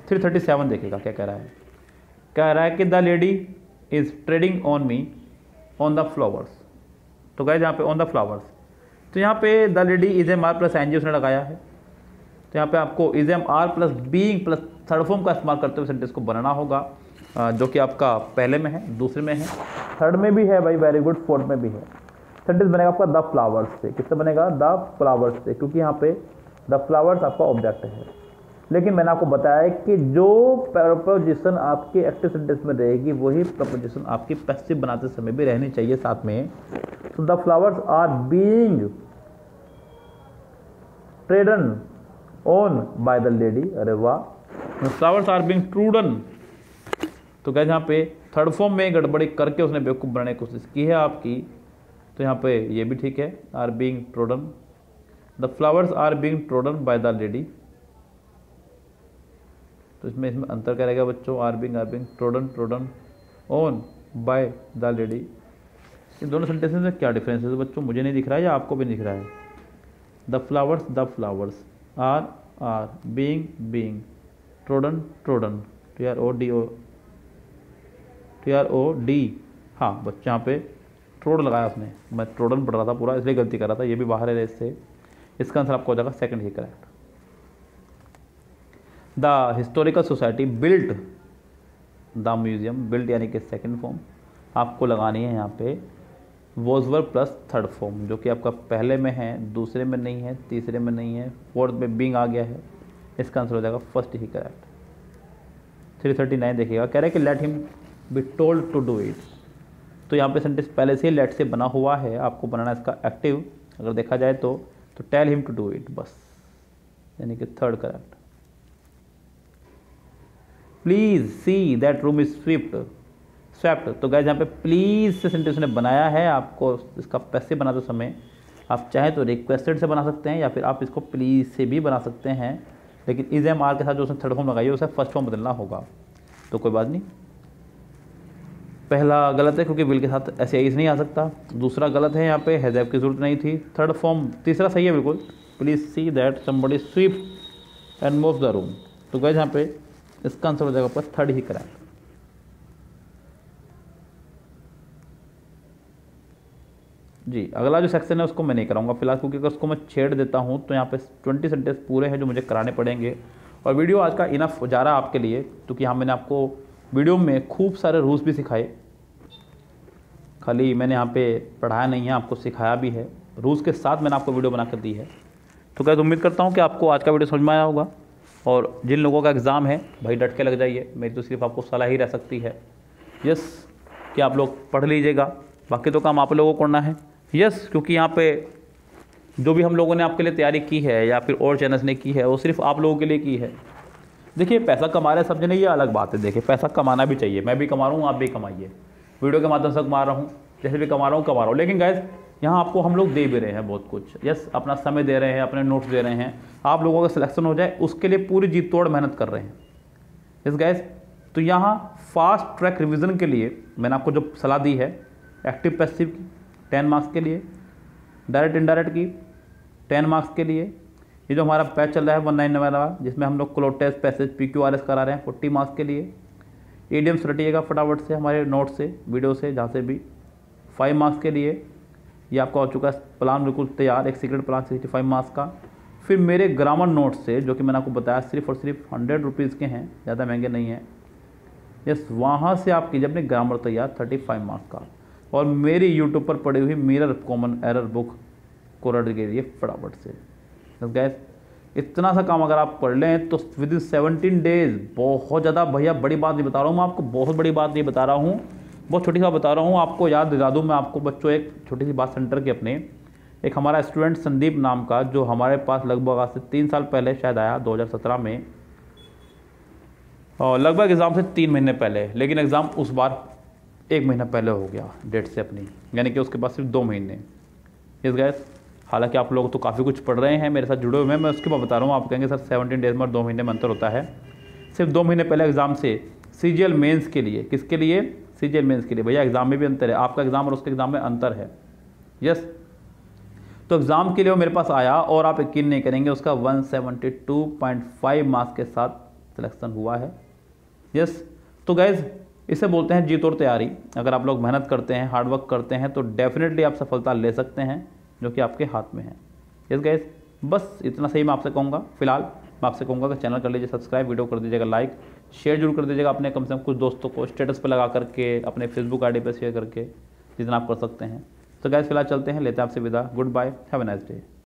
337 देखिएगा क्या कह रहा है। कह रहा है कि the lady is treading on me on the flowers. तो गाइस यहाँ पे ऑन द फ्लावर्स, तो यहाँ पे the lady is am are plus N G उसने लगाया है। तो यहाँ पे आपको is am are plus being plus third form का इस्तेमाल करते हुए सेंटेंस को बनाना होगा, जो कि आपका पहले में है, दूसरे में है, थर्ड में भी है भाई, वेरी गुड, फोर्थ में भी है। सेंटेंस बनेगा आपका द फ्लावर्स से। किससे बनेगा? द फ्लावर्स से, क्योंकि यहाँ पे द फ्लावर्स आपका ऑब्जेक्ट है। लेकिन मैंने आपको बताया कि जो प्रपोजिशन आपके एक्टिव सेंटेंस में रहेगी वही प्रपोजिशन आपकी पैसिव बनाते समय भी रहनी चाहिए साथ में। तो the flowers are being trodden on by the lady. अरे वाह, फ्लावर्स आर बीइंग ट्रूडन। तो क्या यहाँ पे थर्ड फॉर्म में गड़बड़ी करके उसने बेवकूफ़ बनाने की कोशिश की है आपकी। तो यहाँ पे ये भी ठीक है, are being trodden, the flowers are being trodden by the lady. तो इसमें अंतर क्या रहेगा बच्चों? Are being trodden on by the lady. इन दोनों सेंटेंसेस में क्या डिफरेंस है बच्चों? मुझे नहीं दिख रहा है या आपको भी नहीं दिख रहा है? The flowers are being trodden TROD। हाँ बच्चे यहाँ पे ट्रोड लगाया उसने, मैं ट्रोडन पढ़ रहा था पूरा, इसलिए गलती कर रहा था, ये भी बाहर है इससे। इसका आंसर आपको हो जाएगा सेकंड ही correct. The historical society built the museum. Built यानी कि सेकंड फॉर्म आपको लगानी है यहाँ पे was verb plus third form, जो कि आपका पहले में है, दूसरे में नहीं है, तीसरे में नहीं है, फोर्थ में बीइंग आ गया है। इसका आंसर हो जाएगा फर्स्ट ही करेक्ट। 339 देखिएगा, कह रहे हैं कि let him be told to do it. तो यहाँ पे सेंटेंस पहले से लेट से बना हुआ है, आपको बनाना इसका एक्टिव अगर देखा जाए तो tell him to do it, बस, यानी कि third correct. Please see that room is swept. तो गाइस यहाँ पे प्लीज से सेंटेंस ने बनाया है, आपको इसका पैसिव बनाते समय आप चाहें तो रिक्वेस्टेड से बना सकते हैं या फिर आप इसको प्लीज से भी बना सकते हैं, लेकिन इज एम आर के साथ जो उसने थर्ड फॉर्म लगाई है उसे फर्स्ट फॉर्म बदलना होगा। तो कोई बात नहीं, पहला गलत है क्योंकि विल के साथ ऐसे इज नहीं आ सकता। दूसरा गलत है, यहाँ पे हैज़ हैव की जरूरत नहीं थी। थर्ड फॉर्म, तीसरा सही है बिल्कुल, please see that somebody SVEEP and move the room. तो गाइस यहाँ पे इसका आंसर हो जाएगा आपका थर्ड ही करेक्ट। जी अगला जो सेक्शन है उसको मैं नहीं कराऊंगा फिलहाल, क्योंकि अगर उसको मैं छेड़ देता हूँ तो यहाँ पे 20 सेंटेंस पूरे हैं जो मुझे कराने पड़ेंगे। और वीडियो आज का इनफ जा रहा है आपके लिए, क्योंकि यहाँ मैंने आपको वीडियो में खूब सारे रूल्स भी सिखाए, खाली मैंने यहाँ पे पढ़ाया नहीं है, आपको सिखाया भी है, रूल्स के साथ मैंने आपको वीडियो बना कर दी है। तो क्या उम्मीद करता हूँ कि आपको आज का वीडियो समझ में आया होगा। और जिन लोगों का एग्ज़ाम है भाई डट के लग जाइए, मेरी तो सिर्फ आपको सलाह ही रह सकती है यस कि आप लोग पढ़ लीजिएगा, बाकी तो काम आप लोगों को करना है यस, क्योंकि यहाँ पे जो भी हम लोगों ने आपके लिए तैयारी की है या फिर और चैनल्स ने की है वो सिर्फ आप लोगों के लिए की है। देखिए पैसा कमा रहे समझने ये अलग बात है, देखिए पैसा कमाना भी चाहिए, मैं भी कमा रहा हूँ, आप भी कमाइए, वीडियो के माध्यम से कमा रहा हूँ, जैसे भी कमा रहा हूँ, लेकिन गाइस यहाँ आपको हम लोग दे भी रहे हैं बहुत कुछ यस, अपना समय दे रहे हैं, अपने नोट्स दे रहे हैं, आप लोगों का सिलेक्शन हो जाए उसके लिए पूरी जी तोड़ मेहनत कर रहे हैं यस गाइस। तो यहाँ फास्ट ट्रैक रिविज़न के लिए मैंने आपको जो सलाह दी है एक्टिव पैसिव की 10 मार्क्स के लिए, डायरेक्ट इनडायरेक्ट की 10 मार्क्स के लिए। ये जो हमारा बैच चल रहा है 19 वाला, जिसमें हम लोग क्लोज टेस्ट, पैसेज, PQRS करा रहे हैं 40 मार्क्स के लिए। ईडीएम्स रटिएगा फटाफट से हमारे नोट से, वीडियो से, जहाँ से भी, 5 मार्क्स के लिए। ये आपका हो चुका है प्लान बिल्कुल तैयार, एक सीक्रेट प्लान 65 मार्क्स का। फिर मेरे ग्रामर नोट से, जो कि मैंने आपको बताया सिर्फ और सिर्फ 100 रुपीज़ के हैं, ज़्यादा महंगे नहीं हैं। यस, वहाँ से आप कीजिए अपने ग्रामर तैयार 35 मार्क्स का। और मेरी यूट्यूब पर पड़ी हुई मिरर कॉमन एरर बुक को रट कीजिए फटाफट से। बस गैस, इतना सा काम अगर आप कर लें तो विद इन 17 डेज, बहुत ज़्यादा भैया बड़ी बात नहीं बता रहा हूँ मैं आपको, बहुत बड़ी बात नहीं बता रहा हूँ, बहुत छोटी सा बता रहा हूँ आपको। याद दिला दूँ मैं आपको बच्चों, एक छोटी सी बात सेंटर के अपने, एक हमारा स्टूडेंट संदीप नाम का, जो हमारे पास लगभग आज से 3 साल पहले शायद आया, 2017 में, और लगभग एग्ज़ाम से 3 महीने पहले, लेकिन एग्ज़ाम उस बार 1 महीना पहले हो गया डेट से अपनी, यानी कि उसके पास सिर्फ 2 महीने। इस गैस, हालांकि आप लोग तो काफ़ी कुछ पढ़ रहे हैं, मेरे साथ जुड़े हुए हैं, मैं उसके बाद बता रहा हूँ। आप कहेंगे सर 17 डेज में और 2 महीने में अंतर होता है। सिर्फ 2 महीने पहले एग्ज़ाम से CGL मेंस के लिए, किसके लिए? CGL मेंस के लिए। भैया एग्ज़ाम में भी अंतर है, आपका एग्ज़ाम और उसके एग्ज़ाम में अंतर है। यस, तो एग्ज़ाम के लिए वो मेरे पास आया और आप यकीन नहीं करेंगे, उसका 172.5 मार्क्स के साथ सिलेक्शन हुआ है। यस, तो गैस, इसे बोलते हैं जी तोड़ तैयारी। अगर आप लोग मेहनत करते हैं, हार्डवर्क करते हैं, तो डेफिनेटली आप सफलता ले सकते हैं, जो कि आपके हाथ में है। यस गैस, बस इतना सही मैं आपसे कहूँगा। फिलहाल मैं आपसे कहूँगा कि चैनल कर लीजिए सब्सक्राइब, वीडियो कर दीजिएगा लाइक, शेयर जरूर कर दीजिएगा अपने कम से कम कुछ दोस्तों को, स्टेटस पर लगा करके, अपने फेसबुक ID पर शेयर करके, जितना आप कर सकते हैं। तो गैस, फिलहाल चलते हैं, लेते हैं आपसे विदा। Goodbye, have a nice day.